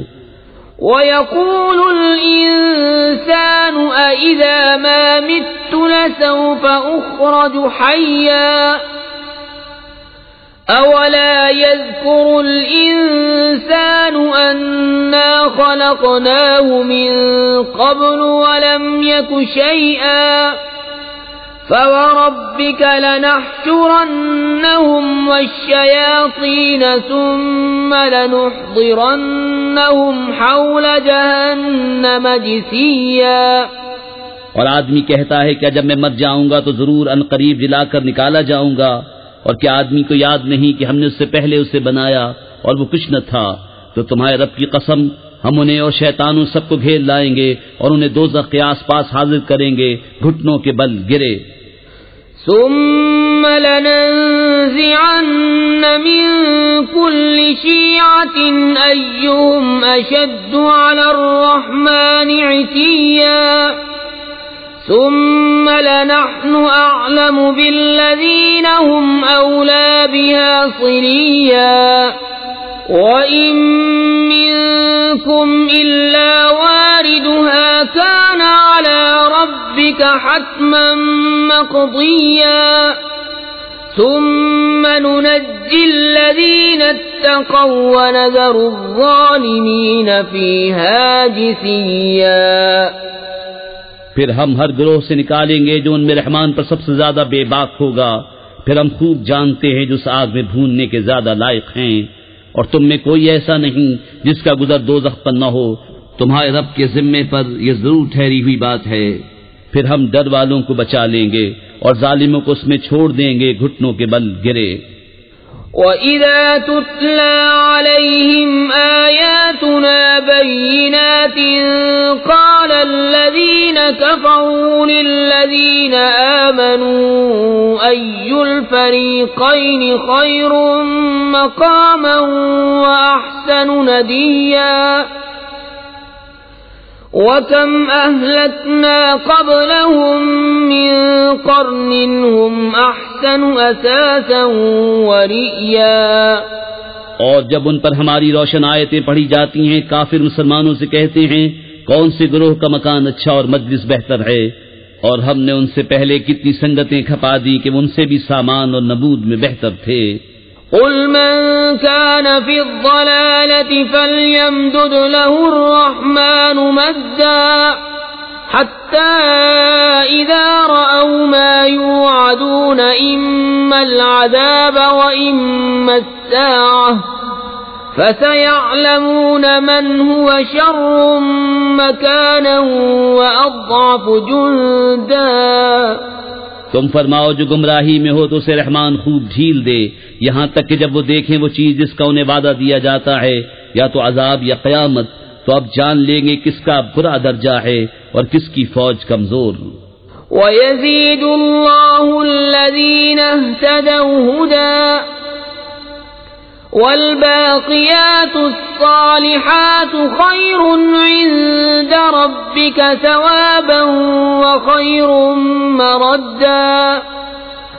وَيَقُولُ الْإِنسَانُ أَإِذَا مَا مِتُّ لَسَوْفَ أُخْرَجُ حَيًّا أَوَلَا يَذْكُرُ الْإِنسَانُ أَنَّا خَلَقْنَاهُ مِن قَبْلُ وَلَمْ يَكُ شَيْئًا فَوَرَبِّكَ لَنَحْشُرَنَّهُمْ وَالشَّيَاطِينَ ثُمَّ لَنُحْضِرَنَّهُمْ حَوْلَ جَهَنَّمَ جِثِيًّا۔ اور آدمی کہتا ہے کہ جب میں مر جاؤں گا تو ضرور ان قریب جلا کر نکالا جاؤں گا، اور کیا آدمی کو یاد نہیں کہ ہم نے اس سے پہلے اسے بنایا اور وہ کچھ نہ تھا؟ تو تمہارے رب کی قسم، ہم انہیں اور شیطانوں سب کو گھیر لائیں گے اور انہیں دوزخ کے آس پاس حاضر کریں گے، گھٹنوں کے بل گرے۔ ثم لننزعن من كل شيعة أيهم أشد على الرحمن عتيا ثم لنحن أعلم بالذين هم أولى بها صليا وإن منكم إلا واردها كان على ربك حتما مقضيا ثم ننجي الذين اتقوا ونذر الظالمين فيها جثيا۔ پھر ہم ہر گروہ سے نکالیں گے جو ان میں رحمان پر سب سے زیادہ بے باک ہوگا، پھر ہم خوب جانتے ہیں جو اس آگ میں بھوننے کے زیادہ لائق ہیں، اور تم میں کوئی ایسا نہیں جس کا گزر دوزخ پر نہ ہو، تمہارے رب کے ذمے پر یہ ضرور ٹھہری ہوئی بات ہے۔ پھر ہم ڈر والوں کو بچا لیں گے اور ظالموں کو اس میں چھوڑ دیں گے، گھٹنوں کے بل گرے۔ وَإِذَا تُتْلَى عَلَيْهِمْ آيَاتُنَا بَيِّنَاتٍ قَالَ الَّذِينَ كَفَرُوا لِلَّذِينَ آمَنُوا أَيُّ الْفَرِيقَيْنِ خَيْرٌ مَّقَامًا وَأَحْسَنُ نَدِيًّا وَكَمْ أَهْلَكْنَا قَبْلَهُمْ مِنْ قَرْنٍ هُمْ أَحْسَنُ أَثَاثًا وَرِئْيًا۔ اور جب ان پر ہماری روشن آیتیں پڑھی جاتی ہیں، کافر مسلمانوں سے کہتے ہیں کون سے گروہ کا مکان اچھا اور مجلس بہتر ہے، اور ہم نے ان سے پہلے کتنی سنگتیں کھپا دی کہ وہ ان سے بھی سامان اور نبود میں بہتر تھے۔ قل من كان في الضلالة فليمدد له الرحمن مدا حتى إذا رأوا ما يوعدون إما العذاب وإما الساعة فسيعلمون من هو شر مكانا وأضعف جندا۔ تم فرماؤ جو گمراہی میں ہو تو اسے رحمان خوب ڈھیل دے، یہاں تک کہ جب وہ دیکھیں وہ چیز جس کا انہیں وعدہ دیا جاتا ہے، یا تو عذاب یا قیامت، تو اب جان لیں گے کس کا برا درجہ ہے اور کس کی فوج کمزور۔ وَيَزِيدُ اللَّهُ الَّذِينَ اهْتَدَوْا هُدًى وَالْبَاقِيَاتُ الصَّالِحَاتُ خَيْرٌ عِندَ رَبِّكَ ثَوَابًا وَخَيْرٌ مَّرَدًّا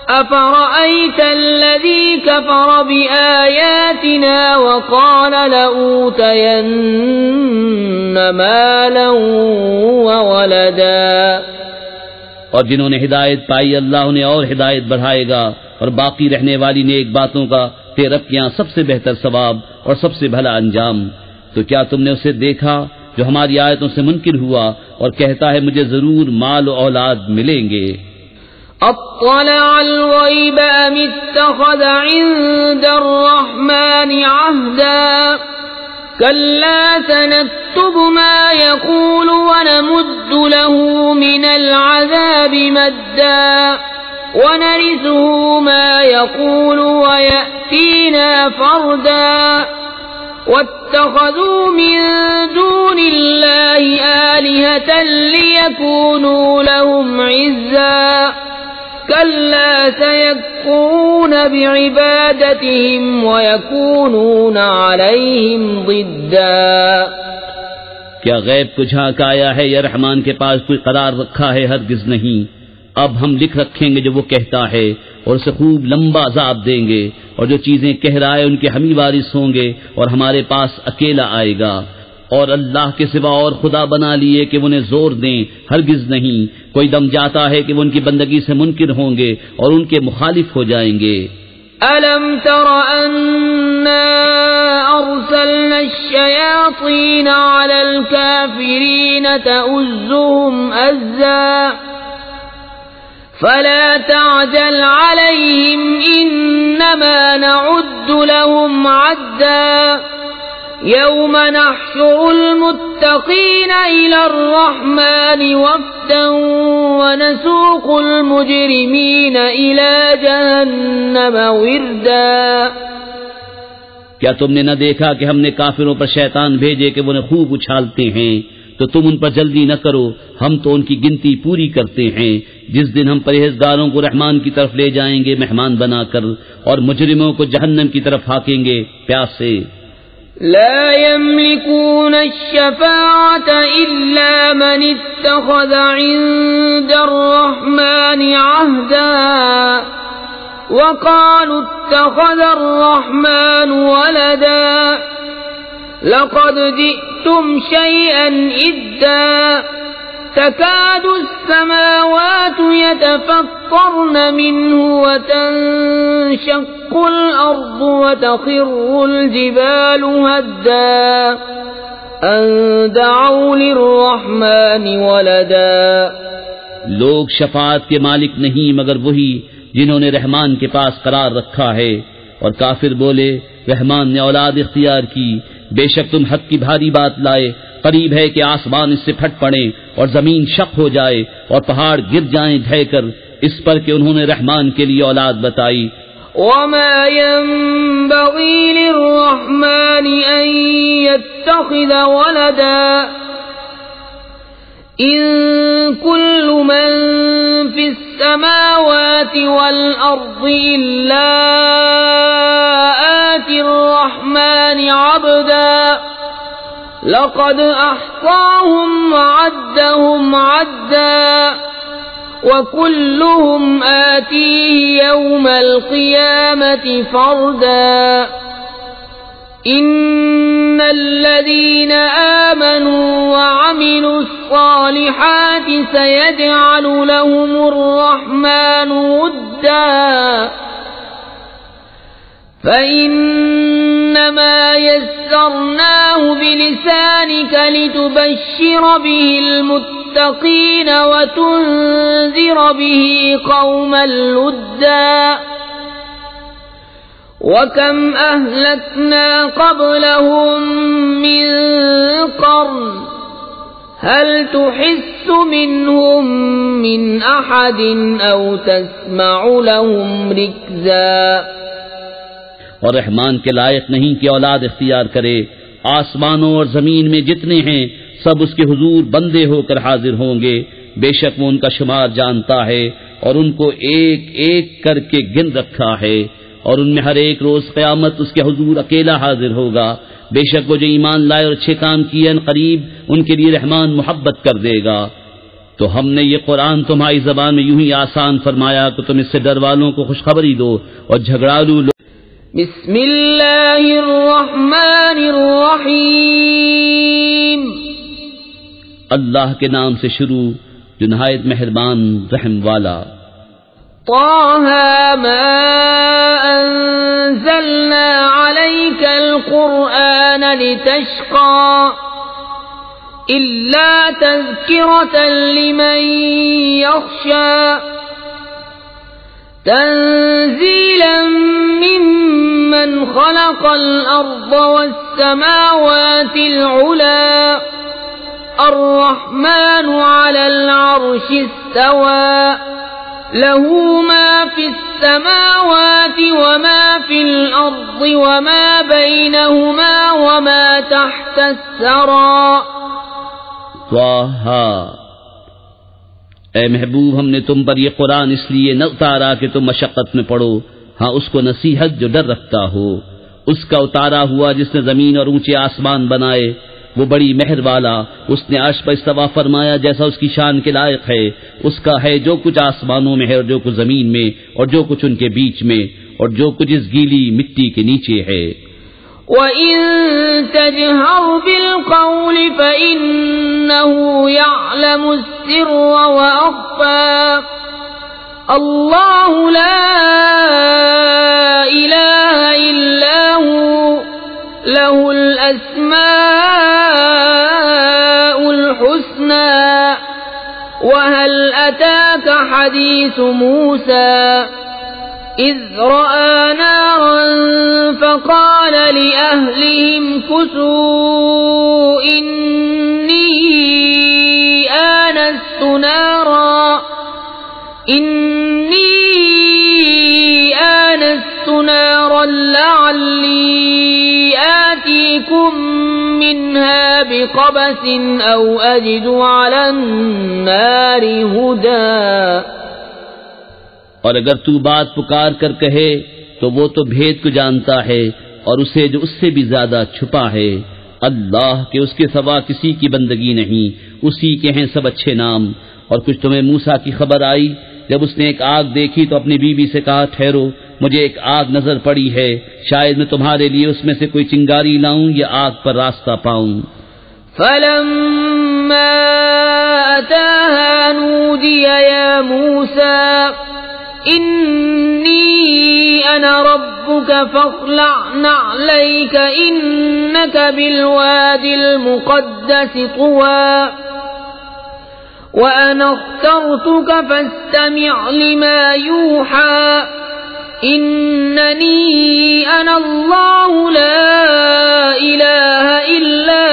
أَفَرَأَيْتَ الَّذِي كَفَرَ بِآيَاتِنَا وَقَالَ لَأُوتَيَنَّ مَالًا وَوَلَدًا۔ اور جنہوں نے ہدایت پائی اللہ انہیں اور ہدایت بڑھائے گا، اور باقی رہنے والی نیک باتوں کا تیرے رب کے یہاں سب سے بہتر ثواب اور سب سے بھلا انجام۔ تو کیا تم نے اسے دیکھا جو ہماری آیتوں سے منکر ہوا اور کہتا ہے مجھے ضرور مال و اولاد ملیں گے؟ اطلع الغیب ام اتخذ عند الرحمن عہدا كلا سنكتب ما يقول ونمد له من العذاب مدا ونرثه ما يقول ويأتينا فردا واتخذوا من دون الله آلهة ليكونوا لهم عزا كلا سيكفرون بعبادتهم ويكونون عليهم ضدا. کیا غیب کو جھانک آیا ہے یا رحمان کے پاس کوئی قرار رکھا ہے؟ ہرگز نہیں. اب ہم لکھ رکھیں گے جو وہ کہتا ہے اور اسے خوب لمبا عذاب دیں گے، اور جو چیزیں کہہ رہا ہے ان کے ہم ہی وارث ہوں گے اور ہمارے پاس اکیلا آئے گا. اور اللہ کے سوا اور خدا بنا لیے کہ انہیں زور دیں، ہرگز نہیں. کوئی دم جاتا ہے کہ وہ ان کی بندگی سے منکر ہوں گے اور ان کے مخالف ہو جائیں گے. أَلَمْ تَرَ أَنَّا أَرْسَلْنَا الشَّيَاطِينَ عَلَى الْكَافِرِينَ تَؤُزُّهُمْ أَزًّا فَلَا تَعْجَلْ عَلَيْهِمْ إِنَّمَا نَعُدُّ لَهُمْ عَدًّا يَوْمَ نَحْشُرُ الْمُتَّقِينَ إِلَى الرَّحْمَنِ وَفْدًا وَنَسُوقُ الْمُجْرِمِينَ إِلَى جَهَنَّمَ وِرْدًا. کیا تم نے نہ دیکھا کہ ہم نے کافروں پر شیطان بھیجے کہ وہ انہیں خوب اچھالتے ہیں؟ تو تم ان پر جلدی نہ کرو، ہم تو ان کی گنتی پوری کرتے ہیں. جس دن ہم پرہیزگاروں کو رحمان کی طرف لے جائیں گے مہمان بنا کر، اور مجرموں کو جہنم کی طرف ہاکیں گے پیاسے. لا يملكون الشفاعة إلا من اتخذ عند الرحمن عهدا وقالوا اتخذ الرحمن ولدا لقد جئتم شيئا إدا تكاد السماوات يتفطرن منه وتنشق الأرض وتخر الجبال هدا أن دعوا للرحمن ولدا. لوگ شفاعت کے مالک نہیں مگر وہی جنہوں نے رحمان کے پاس قرار رکھا ہے. اور کافر بولے رحمان نے اولاد اختیار کی. بے شک تم حق کی بھاری بات لائے، قریب ہے کہ آسمان اس سے پھٹ پڑے اور زمین شق ہو جائے اور پہاڑ گر جائیں ڈھہ کر، اس پر کہ انہوں نے رحمان کے لیے اولاد بتائی. وما ينبغي للرحمن أن يتخذ ولدا إن كل من في السماوات والأرض إلا آتي الرحمن عبدا لقد أحصاهم وعدهم عدا وكلهم آتيه يوم القيامة فردا. إن الذين آمنوا وعملوا الصالحات سيجعل لهم الرحمن ودا فإنما يسرناه بلسانك لتبشر به المتقين وتنذر به قوما لدا. وكم أهلكنا قبلهم من قرن هل تحس منهم من أحد أو تسمع لهم ركزا. اور رحمان کے لائق نہیں کہ اولاد اختیار کرے. آسمانوں اور زمین میں جتنے ہیں سب اس کے حضور بندے ہو کر حاضر ہوں گے. بے شک وہ ان کا شمار جانتا ہے اور ان کو ایک ایک کر کے گن رکھا ہے. اور ان میں ہر ایک روز قیامت اس کے حضور اکیلا حاضر ہوگا. بے شک وہ جو ایمان لائے اور اچھے کام کیے ان قریب ان کے لیے رحمان محبت کر دے گا. تو ہم نے یہ قرآن تمہاری زبان میں یوں ہی آسان فرمایا کہ تم اس سے ڈر والوں کو خوشخبری دو اور جھگڑالو لوگ. بسم اللہ الرحمن الرحیم. اللہ کے نام سے شروع جو نہایت مہربان رحم والا. طه ما انزلنا عليك القرآن لتشقى إلا تذكرة لمن يخشى تنزيلا ممن خلق الأرض والسماوات العلى الرحمن على العرش استوى له ما في السماوات وما في الأرض وما بينهما وما تحت الثرى اے محبوب، ہم نے تم پر یہ قرآن اس لیے نہ اتارا کہ تم مشقت میں پڑو، ہاں اس کو نصیحت جو ڈر رکھتا ہو۔ اس کا اتارا ہوا جس نے زمین اور اونچے آسمان بنائے، وہ بڑی مہر والا، اس نے عرش پر استوا فرمایا جیسا اس کی شان کے لائق ہے۔ اس کا ہے جو کچھ آسمانوں میں ہے اور جو کچھ زمین میں اور جو کچھ ان کے بیچ میں اور جو کچھ اس گیلی مٹی کے نیچے ہے۔ وَإِن تَجْهَرْ بِالْقَوْلِ فَإِنَّهُ يَعْلَمُ السِّرَّ وَأَخْفَى اللَّهُ لَا إِلَهَ إِلَّا هُوَ لَهُ الْأَسْمَاءُ الْحُسْنَى وَهَلْ أَتَاكَ حَدِيثُ مُوسَى إِذْ رَأَى نَارًا فَقَالَ لِأَهْلِهِمْ كُثُوا إِنِّي آنَسْتُ نَارًا لَعَلِّي آتِيكُم مِّنْهَا بِقَبَسٍ أَوْ أَجِدُ عَلَى النَّارِ هُدًى۔ اور اگر تو بات پکار کر کہے تو وہ تو بھید کو جانتا ہے اور اسے جو اس سے بھی زیادہ چھپا ہے۔ اللہ کہ اس کے سوا کسی کی بندگی نہیں، اسی کے ہیں سب اچھے نام۔ اور کچھ تمہیں موسیٰ کی خبر آئی جب اس نے ایک آگ دیکھی تو اپنی بیوی سے کہا ٹھہرو، مجھے ایک آگ نظر پڑی ہے، شاید میں تمہارے لیے اس میں سے کوئی چنگاری لاؤں یا آگ پر راستہ پاؤں۔ فَلَمَّا أَتَاهَا نُودِيَ يَا مُوسَى إِنِّي أَنَا رَبُّكَ فَاخْلَعْ نَعْلَيْكَ إِنَّكَ بِالْوَادِ الْمُقَدَّسِ طُوًى وَأَنَا اخْتَرْتُكَ فَاسْتَمِعْ لِمَا يُوحَى إِنَّنِي أَنَا اللَّهُ لَا إِلَهَ إِلَّا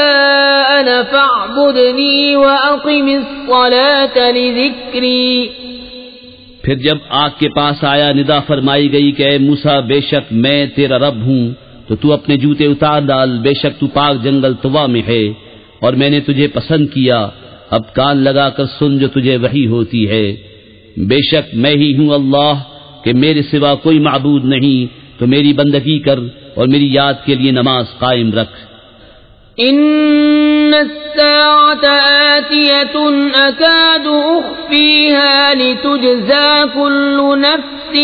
أَنَا فَاعْبُدْنِي وَأَقِمِ الصَّلَاةَ لِذِكْرِي۔ پھر جب آگ کے پاس آیا ندا فرمائی گئی کہ اے موسیٰ بے شک میں تیرا رب ہوں، تو تو اپنے جوتے اتار ڈال، بے شک تو پاک جنگل طوا میں ہے اور میں نے تجھے پسند کیا، اب کان لگا کر سن جو تجھے وحی ہوتی ہے۔ بے شک میں ہی ہوں اللہ کہ میرے سوا کوئی معبود نہیں، تو میری بندگی کر اور میری یاد کے لیے نماز قائم رکھ۔ إِنَّ السَّاعَةَ آتِيَةٌ أَكَادُ أُخْفِيهَا لِتُجْزَى كُلُّ نَفْسٍ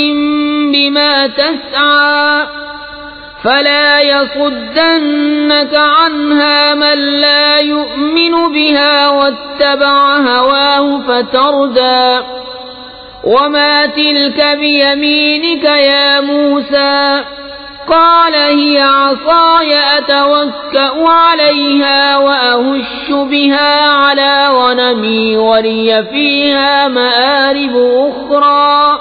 بِمَا تَسْعَى فَلَا يَصُدَّنَّكَ عَنْهَا مَن لَّا يُؤْمِنُ بِهَا وَاتَّبَعَ هَوَاهُ فَتَرْدَى وَمَا تِلْكَ بِيَمِينِكَ يَا مُوسَى قال هي عصاي أتوكأ عليها وأهش بها على غنمي ولي فيها مآرب أخرى۔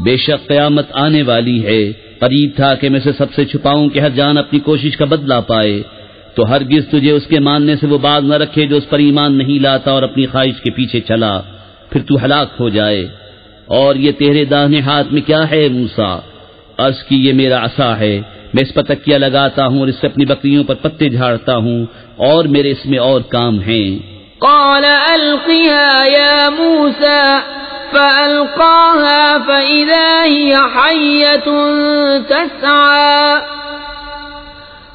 بے شک قیامت آنے والی ہے، قریب تھا کہ میں سے سب سے چھپاؤں کہ ہر جان اپنی کوشش کا بدلہ پائے، تو ہرگز تجھے اس کے ماننے سے وہ باز نہ رکھے جو اس پر ایمان نہیں لاتا اور اپنی خواہش کے پیچھے چلا، پھر تو ہلاک ہو جائے۔ اور یہ تیرے داہنے ہاتھ میں کیا ہے موسیٰ؟ عرض کی یہ میرا عصا ہے، میں اس پر تکیہ لگاتا ہوں اور اس سے اپنی بکریوں پر پتے جھاڑتا ہوں، اور میرے اس میں اور کام ہیں۔ قال ألقها يا موسى فألقاها فإذا هي حية تسعى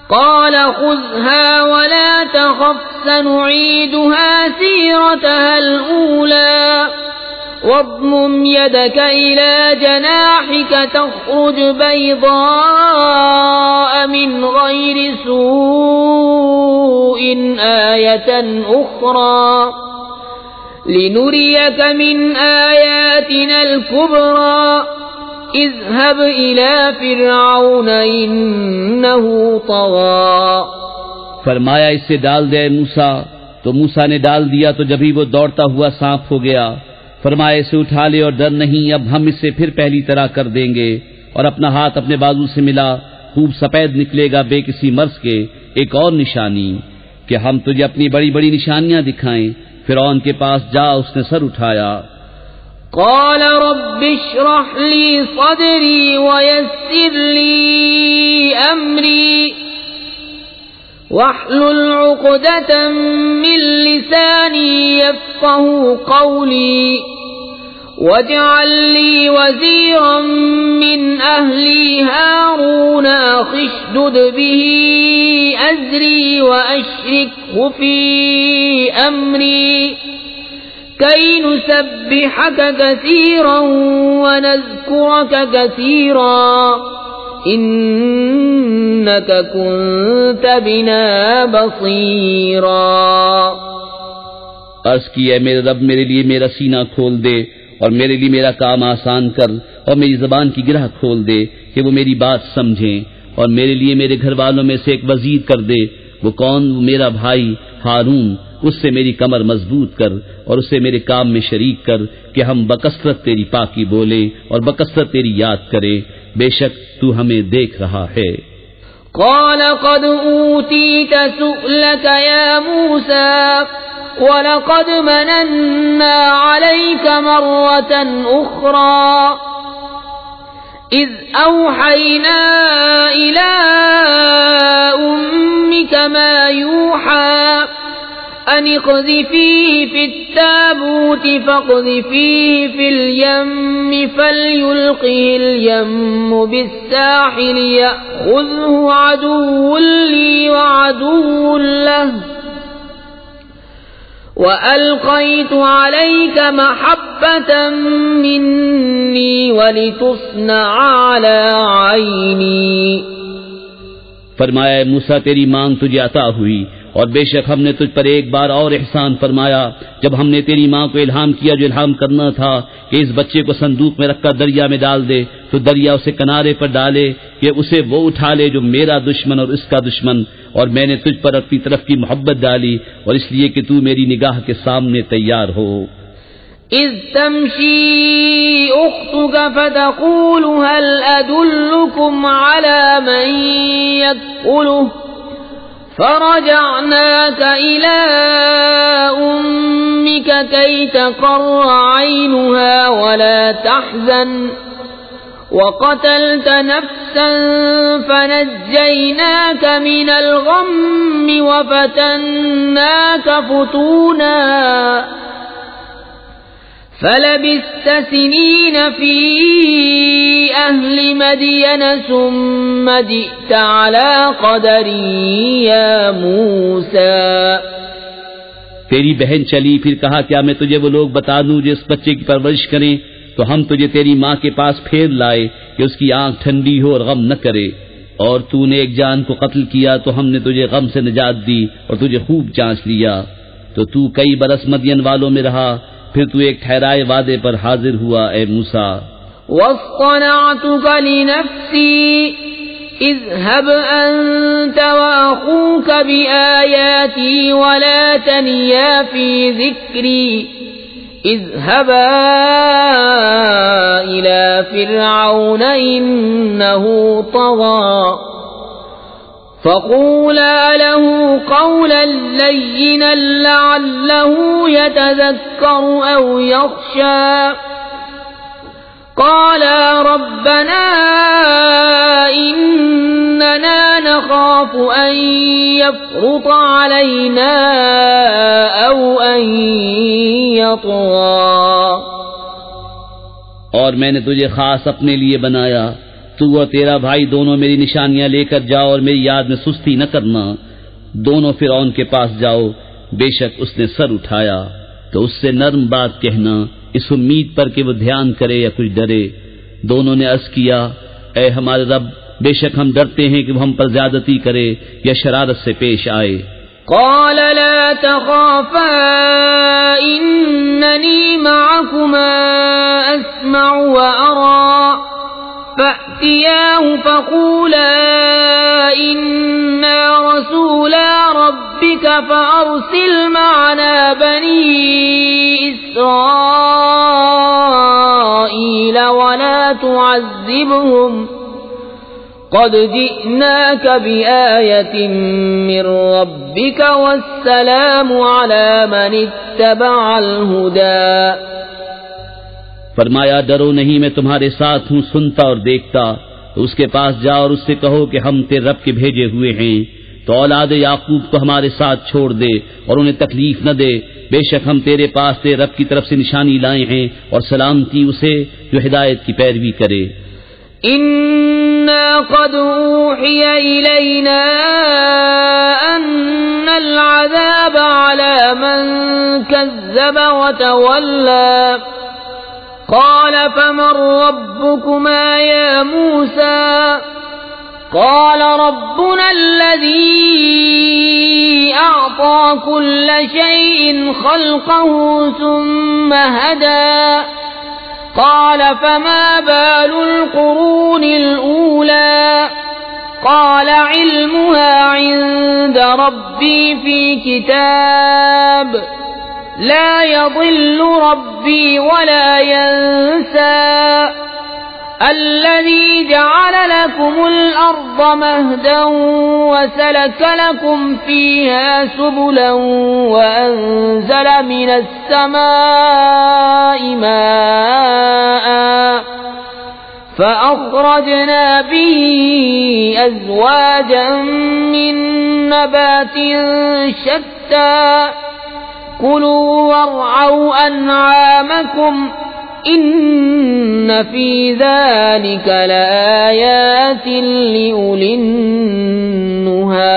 قال خذها ولا تخف سنعيدها سيرتها الأولى واضمم يدك إلى جناحك تخرج بيضاء من غير سوء آية أخرى لنريك من آياتنا الكبرى اذهب إلى فرعون إنه طغى۔ فرمایا اسے ڈال دے موسیٰ، تو موسیٰ نے ڈال دیا، تو جبھی وہ دوڑتا ہوا سانپ ہو گیا۔ فرمایا اسے اٹھا لے اور ڈر نہیں، اب ہم اسے پھر پہلی طرح کر دیں گے۔ اور اپنا ہاتھ اپنے بازو سے ملا، خوب سفید نکلے گا بے کسی مرض کے۔ ایک اور نشانی کہ ہم تجھے اپنی بڑی بڑی نشانیاں دکھائیں۔ فرعون کے پاس جا، اس نے سر اٹھایا۔ قال رب اشرح لي صدري ويسر لي أمري واحلل عقدة من لساني يفقه قولي واجعل لي وزيرا من أهلي هارون أخي اشدد به أزري وأشركه في أمري كي نسبحك كثيرا ونذكرك كثيرا إنك كنت بنا بصيرا۔ عرض کی اے میرے رب میرے لیے میرا سینہ کھول دے اور میرے لیے میرا کام آسان کر اور میری زبان کی گرہ کھول دے کہ وہ میری بات سمجھیں، اور میرے لیے میرے گھر والوں میں سے ایک وزیر کر دے۔ وہ کون؟ وہ میرا بھائی ہارون، اس سے میری کمر مضبوط کر اور اسے میرے کام میں شریک کر کہ ہم بکثرت تیری پاکی بولیں اور بکثرت تیری یاد کریں، بے شک تو ہمیں دیکھ رہا ہے۔ قال قد أوتيت سؤلك يا موسى وَلَقَدْ مَنَنَّا عَلَيْكَ مَرَّةً أُخْرَى إِذْ أَوْحَيْنَا إِلَىٰ أُمِّكَ مَا يُوحَىٰ أَنِ اقْذِفِيهِ فِي التَّابُوتِ فَاقْذِفِيهِ فِي الْيَمِّ فَلْيُلْقِهِ الْيَمُّ بِالسَّاحِلِ يَأْخُذْهُ عَدُوٌّ لِّي وَعَدُوٌّ لَّهُ وَأَلْقَيْتُ عَلَيْكَ مَحَبَّةً مِّنِّي وَلِتُصْنَعَ عَلَىٰ عَيْنِي۔ فرمایا موسیٰ تیری مانگ تجھے عطا ہوئی، اور بے شک ہم نے تجھ پر ایک بار اور احسان فرمایا جب ہم نے تیری ماں کو الہام کیا جو الہام کرنا تھا کہ اس بچے کو صندوق میں رکھ کر دریا میں ڈال دے، تو دریا اسے کنارے پر ڈالے کہ اسے وہ اٹھا لے جو میرا دشمن اور اس کا دشمن، اور میں نے تجھ پر اپنی طرف کی محبت ڈالی اور اس لیے کہ تو میری نگاہ کے سامنے تیار ہو۔ اذ تمشي اختك فتقول هل ادلكم على من يكفله فرجعناك الى امك كي تقر عينها ولا تحزن وقتلت نفسا فنجيناك من الغم وفتناك فتونا فلبثت سنين في أهل مدين ثم جئت على قدري يا موسى۔ تیری بہن چلی، پھر کہا کیا میں تجھے وہ لوگ بتا دوں جو اس بچے کی پرورش کریں؟ تو ہم تجھے تیری ماں کے پاس پھیر لائے کہ اس کی آنکھ ٹھنڈی ہو اور غم نہ کرے، اور تو نے ایک جان کو قتل کیا تو ہم نے تجھے غم سے نجات دی اور تجھے خوب جانچ لیا، تو تو کئی برس مدین والوں میں رہا، پھر تو ایک ٹھہرائے وعدے پر حاضر ہوا اے موسیٰ۔ وَاصْطَنَعْتُكَ لِنَفْسِي اذْهَبْ أَنْتَ وَأَخُوكَ بِآيَاتِي وَلَا تَنِيَا فِي ذِكْرِي اذْهَبَا إِلَى فِرْعَوْنَ إِنَّهُ طَغَىٰ فَقُولَا لَهُ قَوْلًا لَّيِّنًا لَّعَلَّهُ يَتَذَكَّرُ أَوْ يَخْشَىٰ قَالَا رَبَّنَا إِنَّنَا نَخَافُ أَن يَفْرُطَ عَلَيْنَا أَوْ أَن يَطْغَىٰ۔ اور میں نے تجھے خاص اپنے لیے بنایا، تو اور تیرا بھائی دونوں میری نشانیاں لے کر جاؤ اور میری یاد میں سستی نہ کرنا، دونوں فرعون کے پاس جاؤ، بے شک اس نے سر اٹھایا، تو اس سے نرم بات کہنا اس امید پر کہ وہ دھیان کرے یا کچھ ڈرے۔ دونوں نے عرض کیا اے ہمارے رب، بے شک ہم ڈرتے ہیں کہ وہ ہم پر زیادتی کرے یا شرارت سے پیش آئے۔ قال لا تخافا إنني معكما أسمع وأرى فأتياه فقولا إنا رسولا ربك فأرسل معنا بني إسرائيل ولا تعذبهم قد جئناك بآية من ربك والسلام على من اتبع الهدى. فرمایا ڈرو نہیں، میں تمہارے ساتھ ہوں، سنتا اور دیکھتا. تو اس کے پاس جاؤ اور اس سے کہو کہ ہم تیرے رب کے بھیجے ہوئے ہیں، تو اولاد یعقوب کو ہمارے ساتھ چھوڑ دے اور انہیں تکلیف نہ دے. بے شک ہم تیرے پاس تیرے رب کی طرف سے نشانی لائے ہیں، اور سلامتی اسے جو ہدایت کی پیروی کرے. إنا قد أوحي إلينا أن العذاب على من كذب وتولى. قال فمن ربكما يا موسى؟ قال ربنا الذي أعطى كل شيء خلقه ثم هدى. قال فما بال القرون الأولى؟ قال علمها عند ربي في كتاب لا يضل ربي ولا ينسى. الذي جعل لكم الأرض مهدا وسلك لكم فيها سبلا وأنزل من السماء ماء فأخرجنا به أزواجا من نبات شتى كلوا وارعوا أنعامكم إن في ذلك لآيات لأولي النهى.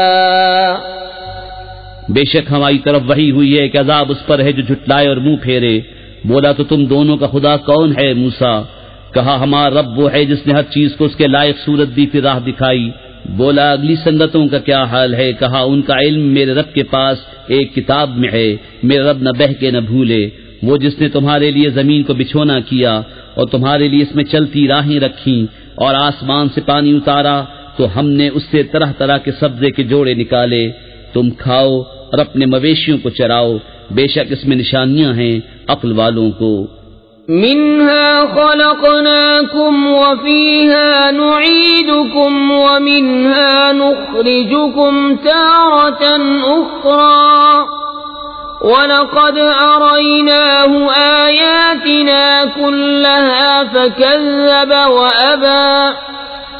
بے شک ہماری طرف وحی ہوئی ہے کہ عذاب اس پر ہے جو جھٹلائے اور منہ پھیرے. بولا تو تم دونوں کا خدا کون ہے موسیٰ؟ کہا ہمارا رب وہ ہے جس نے ہر چیز کو اس کے لائق صورت دی، پھر راہ دکھائی. بولا اگلی سنگتوں کا کیا حال ہے؟ کہا ان کا علم میرے رب کے پاس ایک کتاب میں ہے، میرے رب نہ بہکے نہ بھولے. وہ جس نے تمہارے لیے زمین کو بچھونا کیا اور تمہارے لیے اس میں چلتی راہیں رکھی اور آسمان سے پانی اتارا، تو ہم نے اس سے طرح طرح کے سبزے کے جوڑے نکالے. تم کھاؤ اور اپنے مویشیوں کو چراؤ، بے شک اس میں نشانیاں ہیں عقل والوں کو. منها خلقناكم وفيها نعيدكم ومنها نخرجكم تارة أخرى وَلَقَدْ أَرَيْنَاهُ آيَاتِنَا كُلَّهَا فَكَذَّبَ وَأَبَى.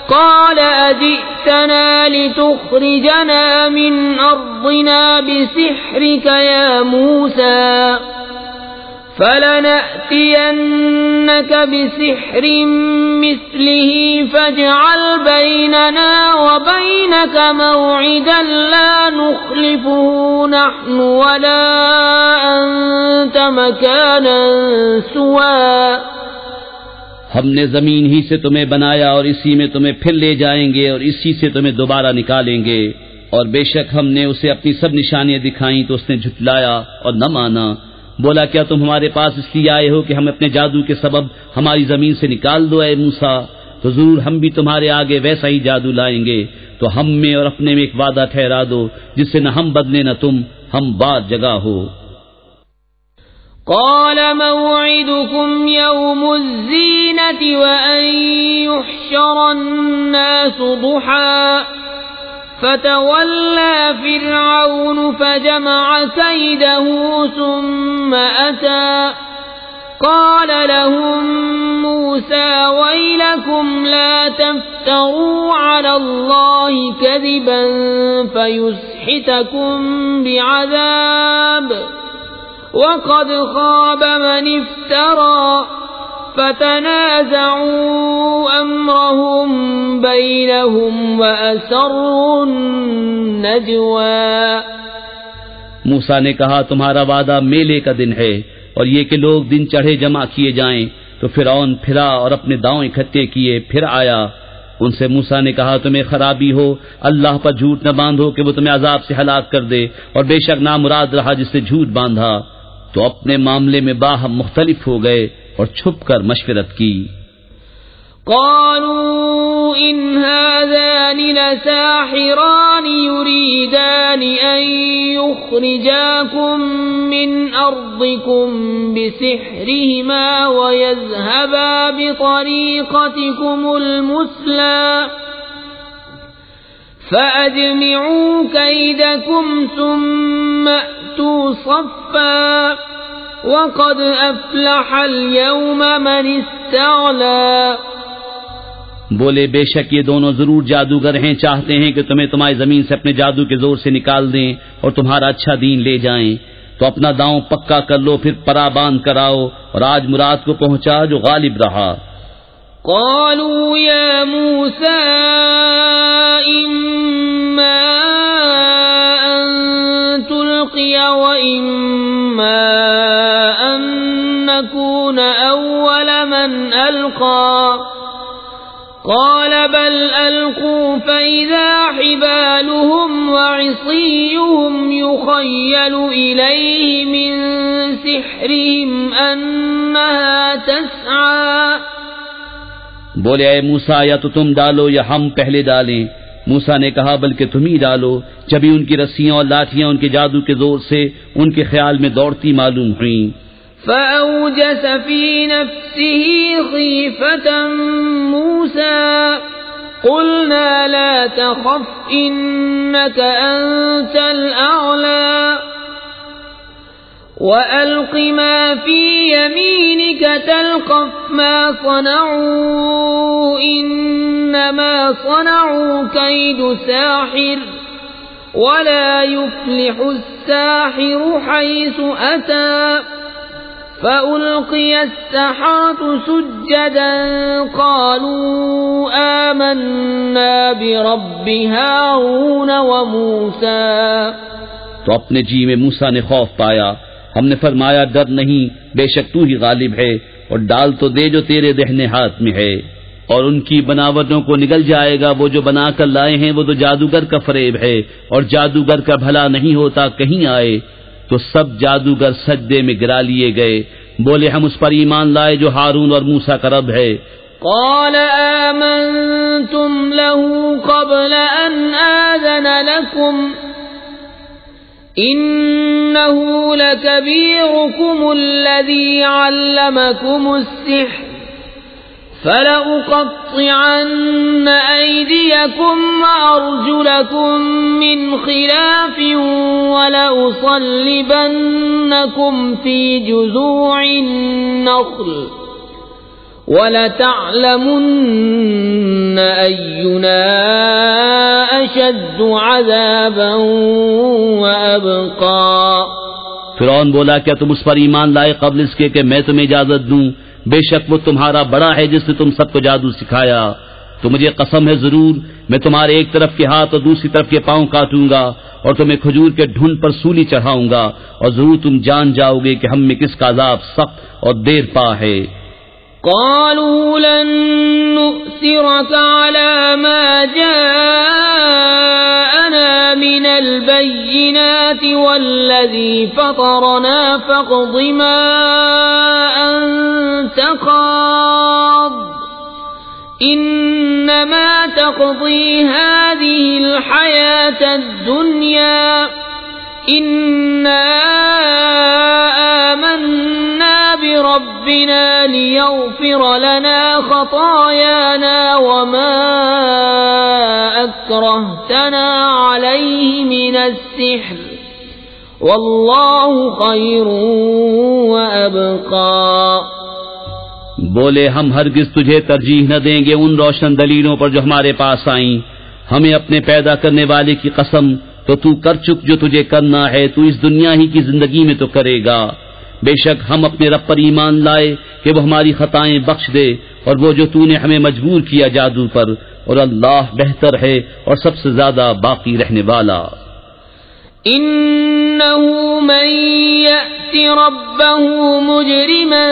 قَالَ أَجِئْتَنَا لِتُخْرِجَنَا مِنْ أَرْضِنَا بِسِحْرِكَ يَا مُوسَى؟ فَلَنَأْتِيَنَّكَ بِسِحْرٍ مِثْلِهِ فَاجْعَلْ بَيْنَنَا وَبَيْنَكَ مَوْعِدًا لَا نُخْلِفُهُ نَحْنُ وَلَا أَنْتَ مَكَانًا سُوًى. ہم نے زمین ہی سے تمہیں بنایا اور اسی میں تمہیں پھر لے جائیں گے اور اسی سے تمہیں دوبارہ نکالیں گے. اور بے شک ہم نے اسے اپنی سب نشانیاں دکھائیں تو اس نے جھٹلایا اور نہ مانا. بولا کیا تم ہمارے پاس اس لیے آئے ہو کہ ہم اپنے جادو کے سبب ہماری زمین سے نکال دو اے موسیٰ؟ تو ضرور ہم بھی تمہارے آگے ویسا ہی جادو لائیں گے. تو ہم میں اور اپنے میں ایک وعدہ ٹھہرا دو جس سے نہ ہم بدلے نہ تم، ہم بعد جگہ ہو. قال موعدكم يوم الزينة وأن يحشر الناس ضحى فتولى فرعون فجمع كيده ثم أتى. قال لهم موسى ويلكم لا تفتروا على الله كذبا فيسحتكم بعذاب وقد خاب من افترى. فتنازعوا أمرهم بينهم وأسروا النجوى. موسیٰ نے کہا تمہارا وعدہ میلے کا دن ہے اور یہ کہ لوگ دن چڑھے جمع کیے جائیں. تو فرعون پھرا اور اپنے داؤں اکٹھے کیے پھر آیا. ان سے موسیٰ نے کہا تمہیں خرابی ہو، اللہ پر جھوٹ نہ باندھو کہ وہ تمہیں عذاب سے ہلاک کر دے، اور بے شک نامراد رہا جس نے جھوٹ باندھا. تو اپنے معاملے میں باہم مختلف ہو گئے اور چھپ کر مشورت کی. قالوا إن هذان لساحران يريدان أن يخرجاكم من أرضكم بسحرهما ويذهبا بطريقتكم المثلى فأجمعوا كيدكم ثم أتوا صفا وقد أفلح اليوم من استعلى. بولے بے شک یہ دونوں ضرور جادوگر ہیں، چاہتے ہیں کہ تمہیں تمہاری زمین سے اپنے جادو کے زور سے نکال دیں اور تمہارا اچھا دین لے جائیں. تو اپنا داؤں پکا کر لو، پھر پرا باندھ کر آؤ اور آج مراد کو پہنچا جو غالب رہا. قالوا يا موسى إما أن تلقي وإما أن نكون أول من ألقى قال بل ألقوا فإذا حبالهم وعصيهم يخيل إليه من سحرهم أنها تسعى. بولے اے موسیٰ یا تو تم ڈالو یا ہم پہلے ڈالیں. موسیٰ نے کہا بلکہ تم ہی ڈالو. جبھی ان کی رسیاں اور لاٹھیاں ان کے جادو کے زور سے ان کے خیال میں دوڑتی معلوم ہوئیں. فأوجس في نفسه خيفة موسى قلنا لا تخف إنك أنت الأعلى وألق ما في يمينك تلقف ما صنعوا إنما صنعوا كيد ساحر ولا يفلح الساحر حيث أتى. فألقي السحرة سجدا قالوا آمنا برب هارون وموسى. تو اپنے جی میں موسیٰ نے خوف پایا. ہم نے فرمایا ڈر نہیں، بے شک تو ہی غالب ہے اور ڈال تو دے جو تیرے دہنے ہاتھ میں ہے. اور ان کی بناوٹوں کو نگل جائے گا، وہ جو بنا کر لائے ہیں وہ تو جادوگر کا فریب ہے اور جادوگر کا بھلا نہیں ہوتا کہیں آئے. تو سب جادوگر سجدے میں گرا لیے گئے. بولے ہم اس پر ایمان لائے جو ہارون اور موسیٰ کا رب ہے. قال آمنتم له قبل أن آذن لكم إنه لكبيركم الذي علمكم السحر فلأقطعن أيديكم وأرجلكم من خلاف ولأصلبنكم في جذوع النخل ولتعلمن أينا أشد عذابا وأبقى. فرعون بولا کیا تم اس پر ایمان لائے قبل اس کے کہ میں تمہیں اجازت دوں؟ بے شک وہ تمہارا بڑا ہے جس نے تم سب کو جادو سکھایا. تو مجھے قسم ہے ضرور میں تمہارے ایک طرف کے ہاتھ اور دوسری طرف کے پاؤں کاٹوں گا اور تمہیں کھجور کے ڈھونڈ پر سولی چڑھاؤں گا اور ضرور تم جان جاؤ گے کہ ہم میں کس کا عذاب سخت اور دیر پا ہے. قالوا لن نؤثرك على ما جاءنا من البينات والذي فطرنا فاقض ما أنت قاض إنما تقضي هذه الحياة الدنيا إنا آمنا بربنا ليغفر لنا خطايانا وما أكرهتنا عليه من السحر والله خير وأبقى. بولے ہم ہرگز تجھے ترجیح نہ دیں گے ان روشن دلیلوں پر جو ہمارے پاس آئیں. ہمیں اپنے پیدا کرنے والے کی قسم تو تو کر چک جو تجھے کرنا ہے، تو اس دنیا ہی کی زندگی میں تو کرے گا. بے شک ہم اپنے رب پر ایمان لائے کہ وہ ہماری خطائیں بخش دے اور وہ جو تو نے ہمیں مجبور کیا جادو پر، اور اللہ بہتر ہے اور سب سے زیادہ باقی رہنے والا. إنه من يأت ربه مجرما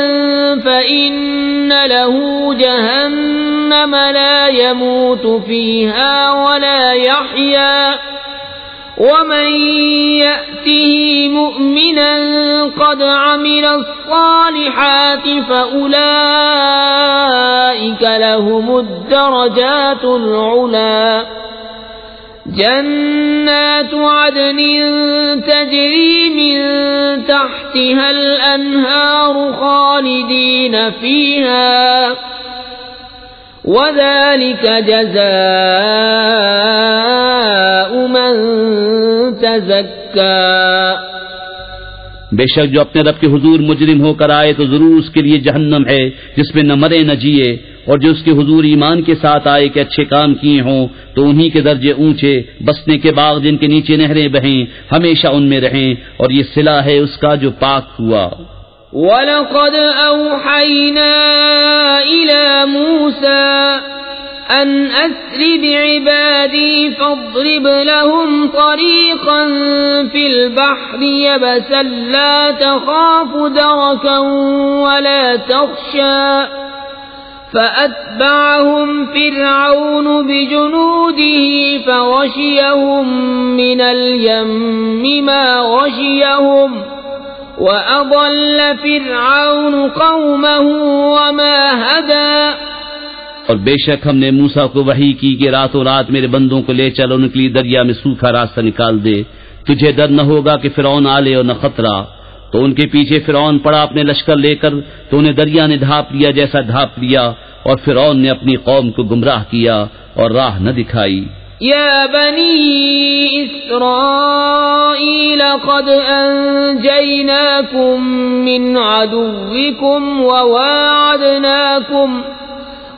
فإن له جهنم لا يموت فيها ولا يحيا ومن يأته مؤمنا قد عمل الصالحات فأولئك لهم لهم الدرجات العلا جنات عدن تجري من تحتها الأنهار خالدين فيها وذلك جزاء من تزكى بے شک جو اپنے رب کے حضور مجرم ہو کر آئے تو ضرور اس کے لیے جہنم ہے جس میں نہ مرے نہ جیے، اور جو اس کے حضور ایمان کے ساتھ آئے کہ اچھے کام کیے ہوں تو انہی کے درجے اونچے، بسنے کے باغ جن کے نیچے نہریں بہیں، ہمیشہ ان میں رہیں، اور یہ صلہ ہے اس کا جو پاک ہوا۔ وَلَقَدْ أَوْحَيْنَا إِلَى مُوسَى أَنْ أَسْرِ بِعِبَادِي فَاضْرِبْ لَهُمْ طَرِيقًا فِي الْبَحْرِ يَبَسًا لَا تَخَافُ دَرَكًا وَلَا تَخْشَى فَأَتْبَعَهُمْ فِرْعَوْنُ بِجُنُودِهِ فَغَشِيَهُمْ مِنَ الْيَمِّ مَا غَشِيَهُمْ وَأَضَلَّ فِرْعَوْنُ قَوْمَهُ وَمَا هَدَى۔ اور بے شک ہم نے موسیٰ کو وحی کی کہ راتوں رات میرے بندوں کو لے چل اور ان کے لیے دریا میں سوکھا راستہ نکال دے، تجھے ڈر نہ ہوگا کہ فرعون آ لے اور نہ خطرہ۔ تو ان کے پیچھے فرعون پڑا اپنے لشکر لے کر، تو انہیں دریا نے ڈھانپ لیا جیسا ڈھانپ لیا، اور فرعون نے اپنی قوم کو گمراہ کیا اور راہ نہ دکھائی۔ يا بني إسرائيل قد أنجيناكم من عدوكم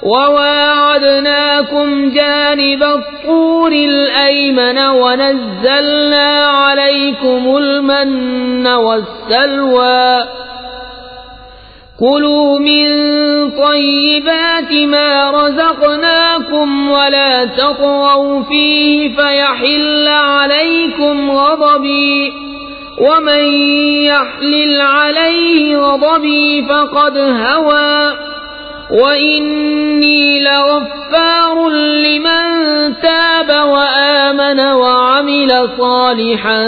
وواعدناكم جانب الطور الأيمن ونزلنا عليكم المن والسلوى كلوا من طيبات ما رزقناكم ولا تطغوا فيه فيحل عليكم غضبي ومن يحلل عليه غضبي فقد هوى وإني لغفار لمن تاب وآمن وعمل صالحا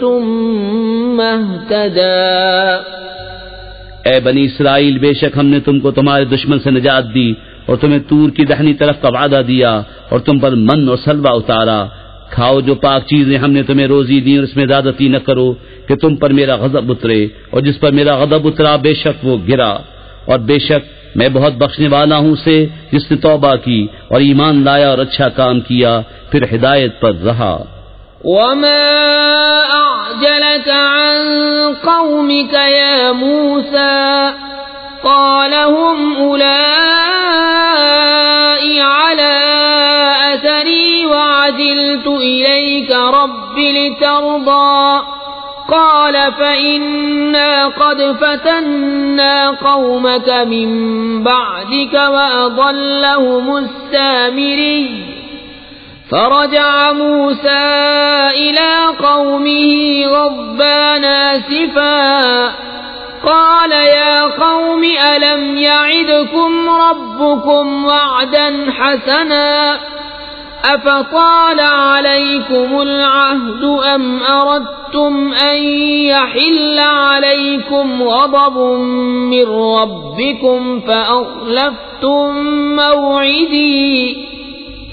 ثم اهتدى۔ اے بنی اسرائیل، بے شک ہم نے تم کو تمہارے دشمن سے نجات دی اور تمہیں طور کی دہنی طرف کا وعدہ دیا اور تم پر من اور سلوہ اتارا۔ کھاؤ جو پاک چیزیں ہم نے تمہیں روزی دی اور اس میں زیادتی نہ کرو کہ تم پر میرا غضب اترے، اور جس پر میرا غضب اترا بے شک وہ گرا، اور بے شک میں بہت بخشنے والا ہوں اسے جس نے توبہ کی اور ایمان لایا اور اچھا کام کیا پھر ہدایت پر رہا۔ وما أعجلك عن قومك يا موسى قال هم أولئك على أثري وعجلت إليك رب لترضى قال فإنا قد فتنا قومك من بعدك وأضلهم السامري فرجع موسى إلى قومه غضبان آسفا قال يا قوم ألم يعدكم ربكم وعدا حسنا أفطال عليكم العهد أم أردتم أن يحل عليكم غضب من ربكم فأخلفتم موعدي۔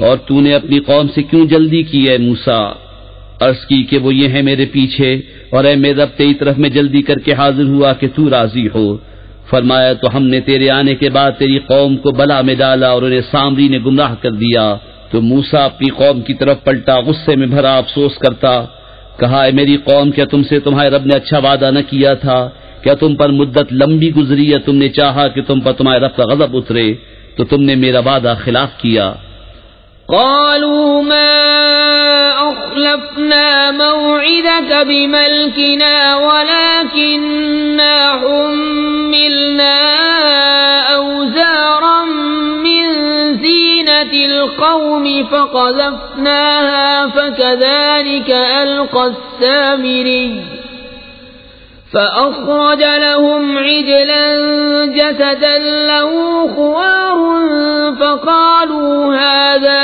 اور تو نے اپنی قوم سے کیوں جلدی کی اے موسیٰ؟ عرض کی کہ وہ یہ ہیں میرے پیچھے، اور اے میرے رب تیری طرف میں جلدی کر کے حاضر ہوا کہ تو راضی ہو۔ فرمایا تو ہم نے تیرے آنے کے بعد تیری قوم کو بلا میں ڈالا اور انہیں سامری نے گمراہ کر دیا۔ تو موسیٰ اپنی قوم کی طرف پلٹا غصے میں بھرا افسوس کرتا، کہا اے میری قوم، کیا تم سے تمہارے رب نے اچھا وعدہ نہ کیا تھا؟ کیا تم پر مدت لمبی گزری ہے؟ تم نے چاہا کہ تم پر تمہارے رب کا غضب اترے تو تم نے میرا وعدہ خلاف کیا۔ قالوا ما أخلفنا موعدك بملكنا ولكننا حملنا أوزارا من زينة القوم فقذفناها فكذلك ألقى السامري فأخرج لهم عجلا جسدا له خوار فقالوا هذا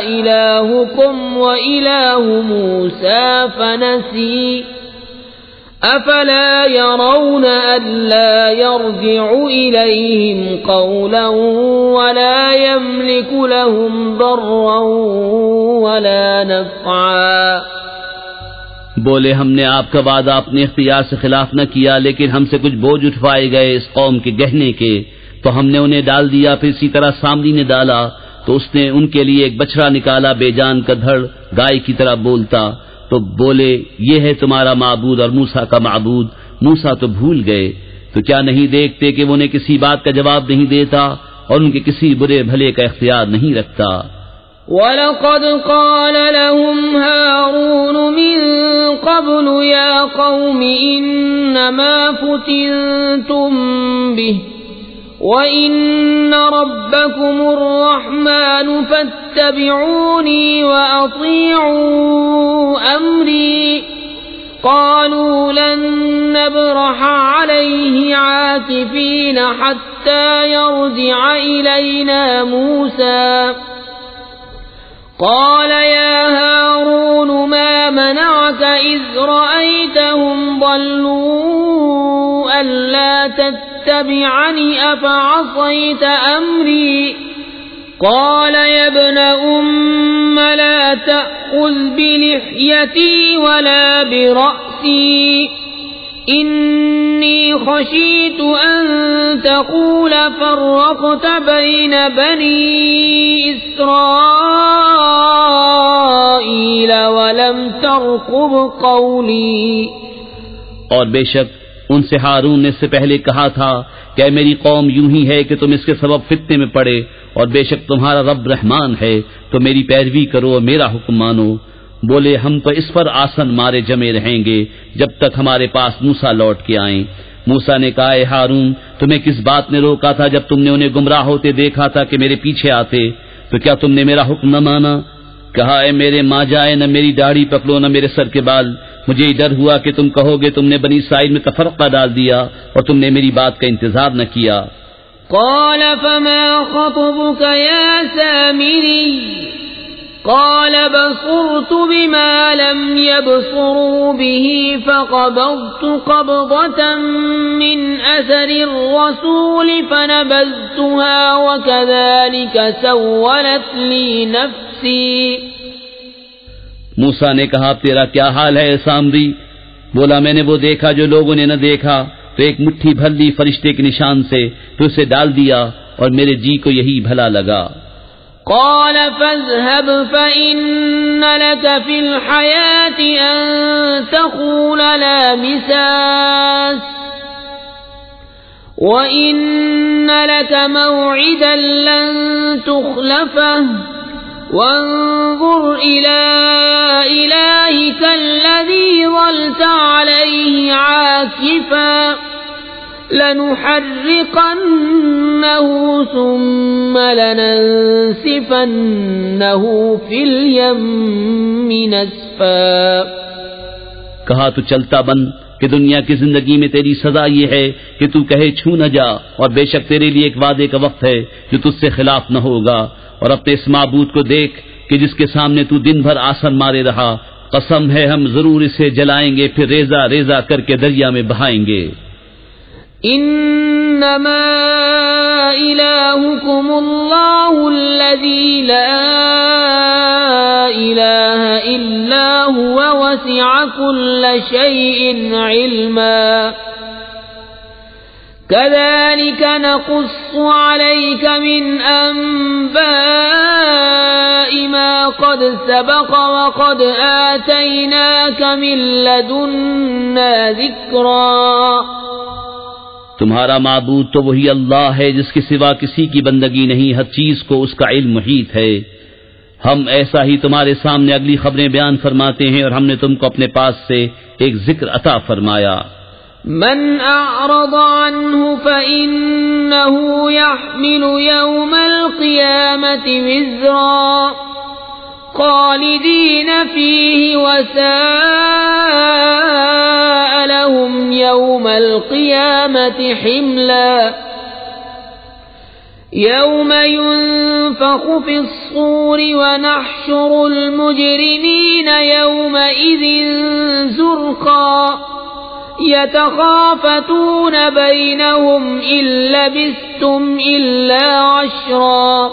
إلهكم وإله موسى فنسي أفلا يرون ألا يرجع إليهم قولا ولا يملك لهم ضرا ولا نفعا. بولے ہم نے آپ کا وعدہ اپنے اختیار سے خلاف نہ کیا، لیکن ہم سے کچھ بوجھ اٹھوائے گئے اس قوم کے گہنے کے، تو ہم نے انہیں ڈال دیا. پھر اسی طرح سامری نے ڈالا تو اس نے ان کے لیے ایک بچڑا نکالا، بے جان کا دھڑ گائے کی طرح بولتا. تو بولے یہ ہے تمہارا معبود اور موسیٰ کا معبود. موسیٰ تو بھول گئے، تو کیا نہیں دیکھتے کہ وہ انہیں کسی بات کا جواب نہیں دیتا اور ان کے کسی برے بھلے کا اختیار نہیں رکھتا. وَلَقَدْ قَالَ لَهُمْ هَارُونُ مِن قَبْلُ يَا قَوْمِ إِنَّمَا فُتِنْتُمْ بِهِ وَإِنَّ رَبَّكُمُ الرَّحْمَنُ فَاتَّبِعُونِي وَأَطِيعُوا أَمْرِي. قَالُوا لَن نَّبْرَحَ عَلَيْهِ عَاكِفِينَ حَتَّى يَرْجِعَ إِلَيْنَا مُوسَى. قال يا هارون ما منعك إذ رأيتهم ضلوا ألا تتبعني أفعصيت أمري. قال يا ابن لا تأخذ بلحيتي ولا برأسي إني خشيت أن تقول فرقت بين بني إسرائيل ولم ترقب قولي. اور بے شک ان سے ہارون نے اس سے پہلے کہا تھا کہ اے میری قوم یوں ہی ہے کہ تم اس کے سبب فتنے میں پڑے، اور بے شک تمہارا رب رحمان ہے تو میری پیروی کرو اور میرا حکم مانو. بولے ہم تو اس پر آسن مارے جمے رہیں گے جب تک ہمارے پاس موسیٰ لوٹ کے آئیں. موسیٰ نے کہا اے ہارون تمہیں کس بات نے روکا تھا جب تم نے انہیں گمراہ ہوتے دیکھا تھا کہ میرے پیچھے آتے؟ تو کیا تم نے میرا حکم نہ مانا؟ کہا اے میرے ماں جائے نہ میری داڑھی پکڑو نہ میرے سر کے بال. مجھے ڈر ہوا کہ تم کہو گے تم نے بنی اسرائیل میں تفرقہ ڈال دیا اور تم نے میری بات کا انتظار نہ کیا. قال فما خطبك يا سامري؟ قال بصرت بما لم يبصروا به فقبضت قبضة من أثر الرسول فنبذتها وكذلك سولت لي نفسي. موسیٰ نے کہا تیرا کیا حال ہے سامری؟ بولا میں نے وہ دیکھا جو لوگوں نے نہ دیکھا، تو ایک مٹھی بھر لی فرشتے کے نشان سے، تو اسے ڈال دیا اور میرے جی کو یہی بھلا لگا. قال فاذهب فإن لك في الحياة أن تقول لا مساس وإن لك موعدا لن تخلفه وانظر إلى إلهك الذي ظلت عليه عاكفا لنحرقنه ثم لننسفنه في اليم نسفا. کہا تو چلتا بن کہ دنیا کی زندگی میں تیری سزا یہ ہے کہ تو کہے چھو نہ جا، اور بے شک تیرے لیے ایک وعدے کا وقت ہے جو تجھ سے خلاف نہ ہوگا. اور اپنے اس معبود کو دیکھ کہ جس کے سامنے تو دن بھر آسن مارے رہا، قسم ہے ہم ضرور اسے جلائیں گے پھر ریزہ ریزہ کر کے دریا میں بہائیں گے. انما الہکم اللہ الذی لا الہ الا هو وسع كل شیء علما كذلك نقص عليك من أنباء ما قد سبق وقد آتيناك من لدنا ذكرا. تمہارا معبود تو وہی اللہ ہے جس کے سوا کسی کی بندگی نہیں، ہر چیز کو اس کا علم محیط ہے. ہم ایسا ہی تمہارے سامنے اگلی خبریں بیان فرماتے ہیں اور ہم نے تم کو اپنے پاس سے ایک ذکر عطا فرمایا. من أعرض عنه فإنه يحمل يوم القيامة وزرا خالدين فيه وساء لهم يوم القيامة حملا. يوم ينفخ في الصور ونحشر المجرمين يومئذ زرقا يتخافتون بينهم إن لبثتم إلا عشرا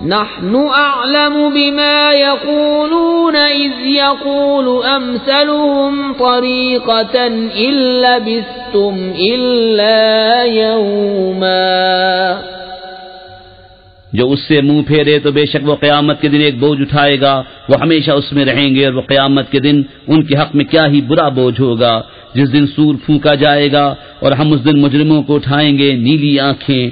نحن أعلم بما يقولون إذ يقول أمثلهم طريقة إن لبثتم إلا يوما. جو اس سے منہ پھیرے تو بے شک وہ قیامت کے دن ایک بوجھ اٹھائے گا، وہ ہمیشہ اس میں رہیں گے، اور وہ قیامت کے دن ان کے حق میں کیا ہی برا بوجھ ہوگا جس دن سور پھونکا جائے گا، اور ہم اس دن مجرموں کو اٹھائیں گے نیلی آنکھیں،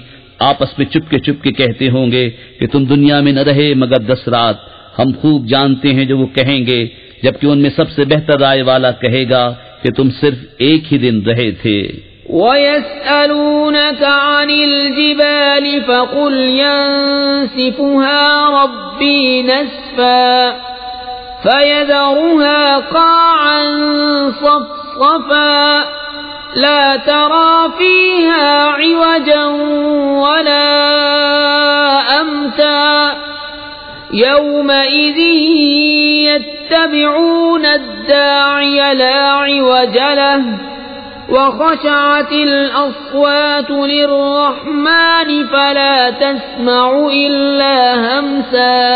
آپس میں چپ کے کہتے ہوں گے کہ تم دنیا میں نہ رہے مگر 10 رات. ہم خوب جانتے ہیں جو وہ کہیں گے، جبکہ ان میں سب سے بہتر رائے والا کہے گا کہ تم صرف ایک ہی دن رہے تھے. وَيَسْأَلُونَكَ عَنِ الْجِبَالِ فَقُلْ يَنسِفُهَا رَبِّي نَسْفًا فَيَذَرُهَا قَاعًا صَفْصَفًا لَا تَرَى فِيهَا عِوَجًا وَلَا أَمْتًا يَوْمَئِذٍ يَتَّبِعُونَ الدَّاعِيَ لَا عِوَجَ لَهُ وَخَشَعَتِ الْأَصْوَاتُ لِلرَّحْمَنِ فَلَا تَسْمَعُ إِلَّا هَمْسًا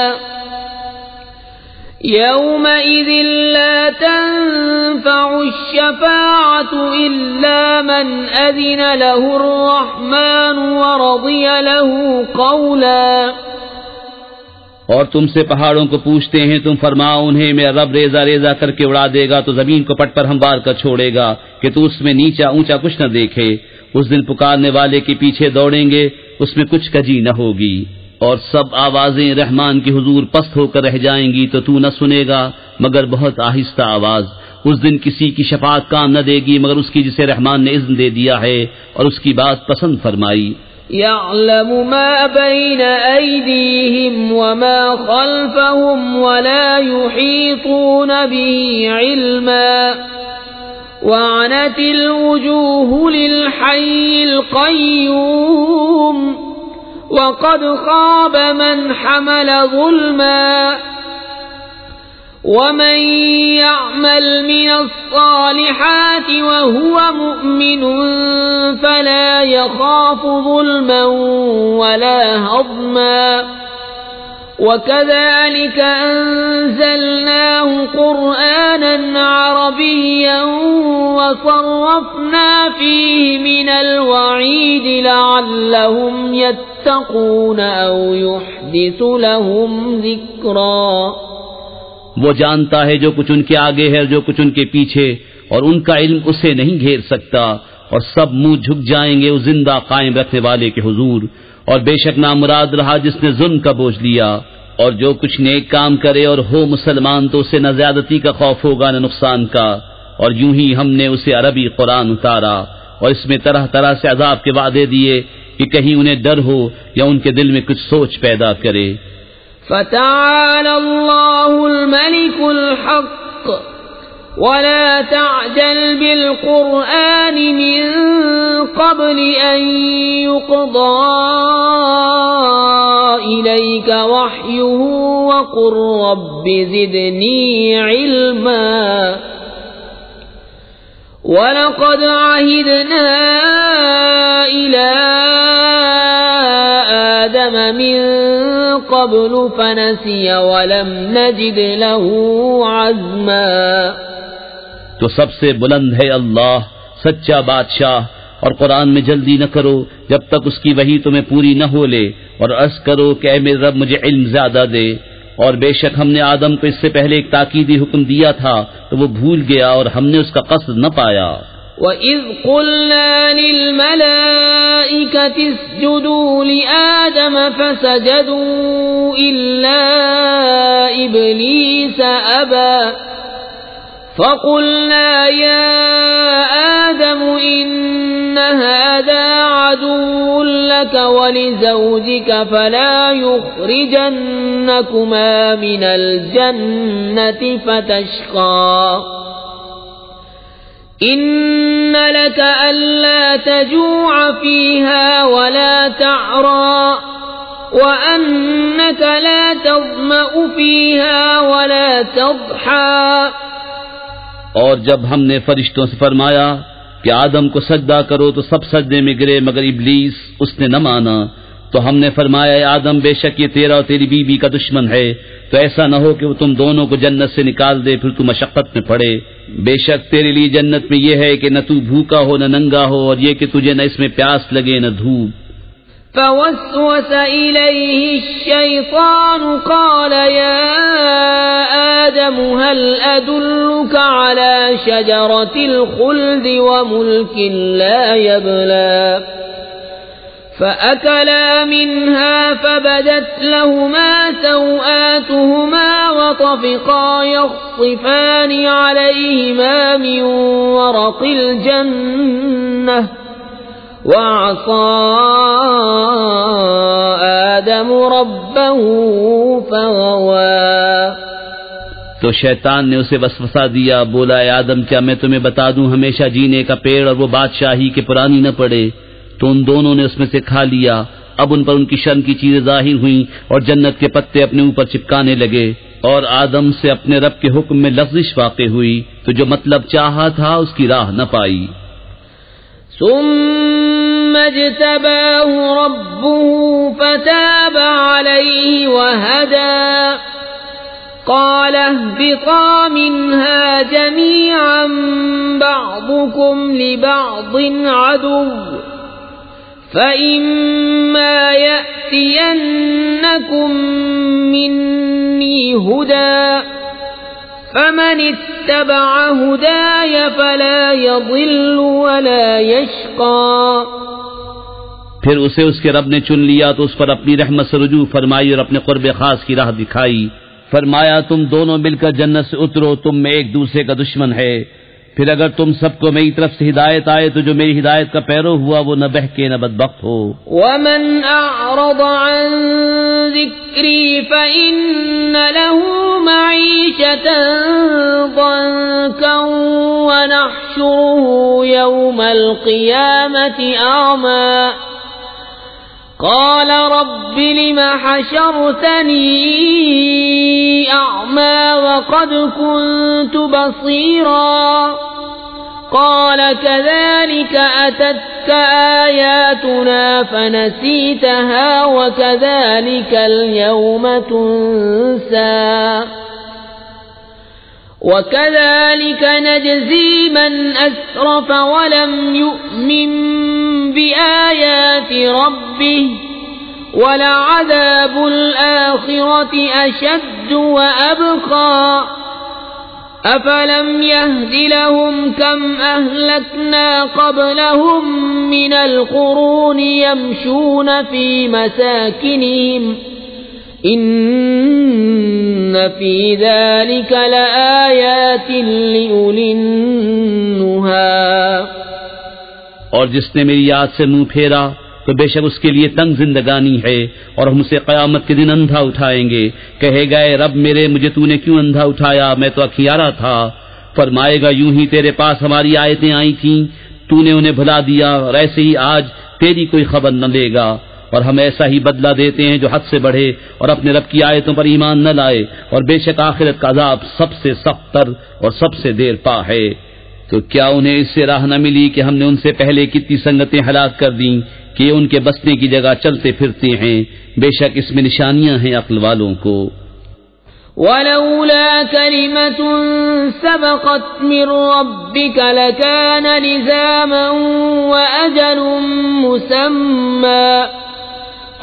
يَوْمَئِذٍ لَا تَنفَعُ الشَّفَاعَةُ إِلَّا مَنْ أَذِنَ لَهُ الرَّحْمَنُ وَرَضِيَ لَهُ قَوْلًا. اور تم سے پہاڑوں کو پوچھتے ہیں، تم فرماؤ انہیں میرا رب ریزہ ریزہ کر کے اڑا دے گا تو زمین کو پٹ پر ہموار کر چھوڑے گا کہ تو اس میں نیچا اونچا کچھ نہ دیکھے. اس دن پکارنے والے کے پیچھے دوڑیں گے، اس میں کچھ کجی نہ ہوگی، اور سب آوازیں رحمان کی حضور پست ہو کر رہ جائیں گی تو نہ سنے گا مگر بہت آہستہ آواز. اس دن کسی کی شفاعت کام نہ دے گی مگر اس کی جسے رحمان نے اذن دے دیا ہے اور اس کی بات پسند فرمائی. يَعْلَمُ مَا بَيْنَ أَيْدِيهِمْ وَمَا خَلْفَهُمْ وَلَا يُحِيطُونَ بِهِ عِلْمًا وَعَنَتِ الْوُجُوهُ لِلْحَيِّ الْقَيُّومِ وَقَدْ خَابَ مَنْ حَمَلَ ظُلْمًا وَمَنْ يَعْمَلْ مِنَ الصَّالِحَاتِ وَهُوَ مُؤْمِنٌ فَلَا يَخَافُ ظُلْمًا وَلَا هَضْمًا وَكَذَلِكَ أَنزَلْنَاهُ قُرْآنًا عَرَبِيًّا وَصَرَّفْنَا فِيهِ مِنَ الْوَعِيدِ لَعَلَّهُمْ يَتَّقُونَ أَوْ يُحْدِثُ لَهُمْ ذِكْرًا. وہ جانتا ہے جو کچھ ان کے آگے ہے اور جو کچھ ان کے پیچھے، اور ان کا علم اسے نہیں گھیر سکتا، اور سب منہ جھک جائیں گے اس زندہ قائم رکھنے والے کے حضور. اور بے شک نامراد رہا جس نے ظلم کا بوجھ لیا، اور جو کچھ نیک کام کرے اور ہو مسلمان تو اسے نہ زیادتی کا خوف ہوگا نہ نقصان کا. اور یوں ہی ہم نے اسے عربی قرآن اتارا اور اس میں طرح طرح سے عذاب کے وعدے دیے کہ کہیں انہیں ڈر ہو یا ان کے دل میں کچھ سوچ پیدا کرے. فَتَعَالَى اللَّهُ الْمَلِكُ الْحَقُّ وَلَا تَعْجَلْ بِالْقُرْآنِ مِنْ قَبْلِ أَنْ يُقْضَى إِلَيْكَ وَحْيُهُ وَقُلْ رَبِّ زِدْنِي عِلْمًا. وَلَقَدْ عَهِدْنَا إِلَى آدَمَ مِنْ قبل فنسي ولم نجد له عزما. تو سب سے بلند ہے اللہ سچا بادشاہ، اور قرآن میں جلدی نہ کرو جب تک اس کی وحی تمہیں پوری نہ ہو لے، اور عرض کرو کہ اے میرے رب مجھے علم زیادہ دے. اور بے شک ہم نے آدم کو اس سے پہلے ایک تاکیدی حکم دیا تھا تو وہ بھول گیا اور ہم نے اس کا قصد نہ پایا. وَإِذْ قُلْنَا لِلْمَلَائِكَةِ اسْجُدُوا لِآدَمَ فَسَجَدُوا إِلَّا إِبْلِيسَ أَبَى فَقُلْنَا يَا آدَمُ إِنَّ هَذَا عَدُوٌّ لَكَ وَلِزَوْجِكَ فَلَا يُخْرِجَنَّكُمَا مِنَ الْجَنَّةِ فَتَشْقَى. إِنَّ لَكَ أَلَّا تَجُوعَ فِيهَا وَلَا تَعْرَى وَأَنَّكَ لَا تَظْمَأُ فِيهَا وَلَا تَضْحَى اور جب ہم نے فرشتوں سے فرمایا کہ آدم کو سجدہ کرو تو سب سجدے میں گرے مگر ابلیس، اس نے نہ مانا، تو ہم نے فرمایا اے آدم بے شک یہ تیرا اور تیری بیوی کا دشمن ہے، تو ایسا نہ ہو کہ وہ تم دونوں کو جنت سے نکال دے پھر تو مشقت میں پڑے۔ بے شک تیرے لیے جنت میں یہ ہے کہ نہ تو بھوکا ہو نہ ننگا ہو، اور یہ کہ تجھے نہ اس میں پیاس لگے نہ دھوپ۔ فوسوس إليه الشيطان قال يا آدم هل أدلك على شجرة الخلد وملك لا يبلى فأكلا منها فبدت لهما سوآتهما وطفقا يخصفان عليهما من ورق الجنة وعصى آدم ربه فغوى۔ تو شیطان نے اسے وسوسہ دیا، بولا اے آدم کیا میں تمہیں بتا دوں ہمیشہ جینے کا پیڑ اور وہ بادشاہی کے پرانی نہ پڑے؟ تو ان دونوں نے اس میں سے کھا لیا۔ اب ان پر ان کی شرم کی چیزیں ظاہر ہوئیں اور جنت کے پتے اپنے اوپر چپکانے لگے، اور آدم سے اپنے رب کے حکم میں لغزش واقع ہوئی، تو جو مطلب چاہا تھا اس کی راہ نہ پائی۔ ثم اجتباه ربه فتاب عليه وهدى قال اهبطا منها جميعا بعضكم لبعض عدو فإما يأتينكم مني هدى فمن اتبع هداي فلا يضل ولا يشقى۔ پھر اسے اس کے رب نے چن لیا تو اس پر اپنی رحمت سے رجوع فرمائی اور اپنے قرب خاص کی راہ دکھائی۔ فرمایا تم دونوں مل کر جنت سے اترو، تم میں ایک دوسرے کا دشمن ہے، پھر اگر تم سب کو میری طرف سے ہدایت آئے تو جو میری ہدایت کا پیرو ہوا وہ نہ بہکے نہ بدبخت ہو۔ ومن اعرض عن ذکری فإن له معیشة ضنکا ونحشره يوم القیامة اعمى قال رب لم حشرتني أعمى وقد كنت بصيرا قال كذلك أتتك آياتنا فنسيتها وكذلك اليوم تنسى وكذلك نجزي من أسرف ولم يؤمن بآيات ربه ولعذاب الآخرة أشد وأبقى أفلم يهد لهم كم أهلكنا قبلهم من القرون يمشون في مساكنهم إن في ذلك لآيات لأولي النهى۔ اور جس نے میری یاد سے منہ پھیرا تو بے شک اس کے لیے تنگ زندگانی ہے، اور ہم اسے قیامت کے دن اندھا اٹھائیں گے۔ کہے گا اے رب میرے مجھے تو نے کیوں اندھا اٹھایا، میں تو اکھیارا تھا۔ فرمائے گا یوں ہی تیرے پاس ہماری آیتیں آئی تھیں، تو نے انہیں بھلا دیا، اور ایسے ہی آج تیری کوئی خبر نہ لے گا۔ اور ہم ایسا ہی بدلہ دیتے ہیں جو حد سے بڑھے اور اپنے رب کی آیتوں پر ایمان نہ لائے، اور بے شک آخرت کا عذاب سب سے سخت تر اور سب سے دیر پا ہے۔ تو کیا انہیں اس سے راہ نہ ملی کہ ہم نے ان سے پہلے کتنی سنگتیں ہلاک کر دیں کہ ان کے بسنے کی جگہ چلتے پھرتے ہیں؟ بے شک اس میں نشانیاں ہیں عقل والوں کو۔ ولولا كلمة سبقت من ربك لكان لزاما وأجل مسمى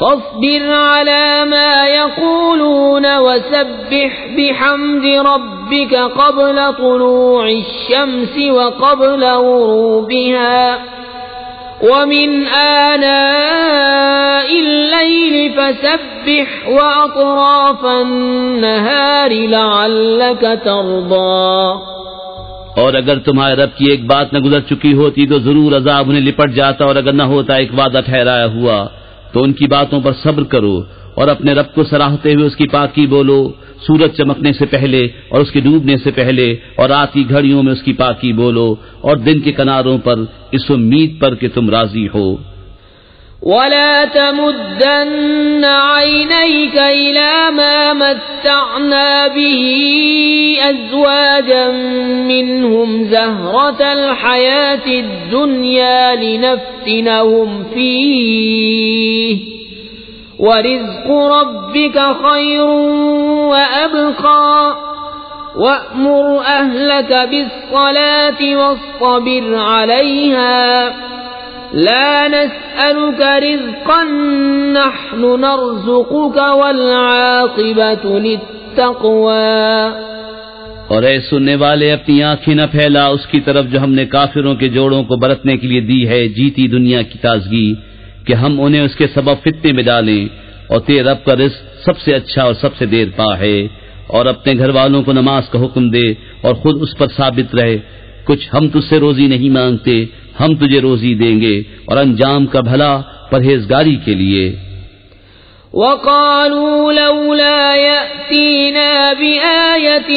فاصبر على ما يقولون وسبح بحمد ربك قبل طلوع الشمس وقبل غروبها ومن آناء الليل فسبح وأطراف النهار لعلك ترضى۔ اور اگر تمہارے رب کی ایک بات نہ گزر چکی ہوتی تو ضرور عذاب انہیں لپٹ جاتا، اور اگر نہ ہوتا ایک وعدہ ٹھہرایا ہوا تو ان کی باتوں پر صبر کرو، اور اپنے رب کو سراہتے ہوئے اس کی پاکی بولو سورج چمکنے سے پہلے اور اس کے ڈوبنے سے پہلے، اور رات کی گھڑیوں میں اس کی پاکی بولو، اور دن کے کناروں پر اس امید پر کہ تم راضی ہو۔ ولا تمدن عينيك إلى ما متعنا به أزواجا منهم زهرة الحياة الدنيا لنفتنهم فيه ورزق ربك خير وأبقى وأمر أهلك بالصلاة واصطبر عليها لا نسألك رزقا نحن نرزقك والعاقبة للتقوى۔ اور اے سننے والے، اپنی آنکھیں نہ پھیلا اس کی طرف جو ہم نے کافروں کے جوڑوں کو برتنے کے لیے دی ہے جیتی دنیا کی تازگی، کہ ہم انہیں اس کے سبب فتنے میں ڈالیں، اور تیرے رب کا رزق سب سے اچھا اور سب سے دیر پا ہے۔ اور اپنے گھر والوں کو نماز کا حکم دے اور خود اس پر ثابت رہے۔ کچھ ہم تجھ سے روزی نہیں مانگتے، ہم تجھے روزی دیں گے، اور انجام کا بھلا پرہیزگاری کے لیے۔ وقالوا لولا يأتينا بآية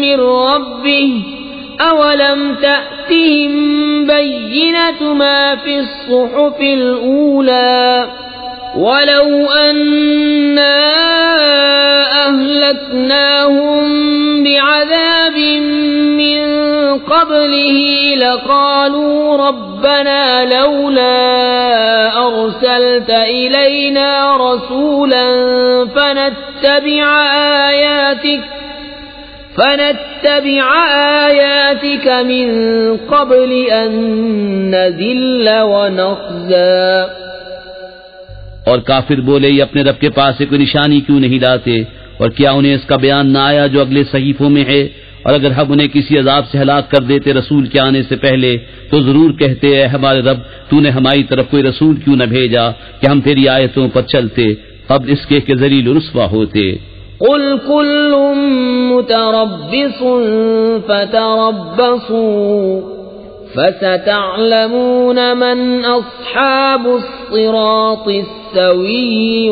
من ربه أولم تأتهم بينة ما في الصحف الأولى ولو أنا أهلكناهم بعذاب من قبله لقالوا ربنا لولا أرسلت إلينا رسولا فنتبع آياتك من قبل أن نذل ونخزى۔ اور کافر بولے، یہ اپنے رب کے پاس سے کوئی نشانی کیوں نہیں لاتے، اور کیا انہیں اس کا بیان نہ آیا جو اگلے صحیفوں میں ہے؟ اور اگر ہم انہیں کسی عذاب سے ہلاک کر دیتے رسول کے آنے سے پہلے تو ضرور کہتے، اے ہمارے رب، تو نے ہماری طرف کوئی رسول کیوں نہ بھیجا کہ ہم تیری آیتوں پر چلتے قبل اس کے کہ ذلیل و رسوا ہوتے۔ قل كل متربص فتربصوا فستعلمون من أصحاب الصراط السوي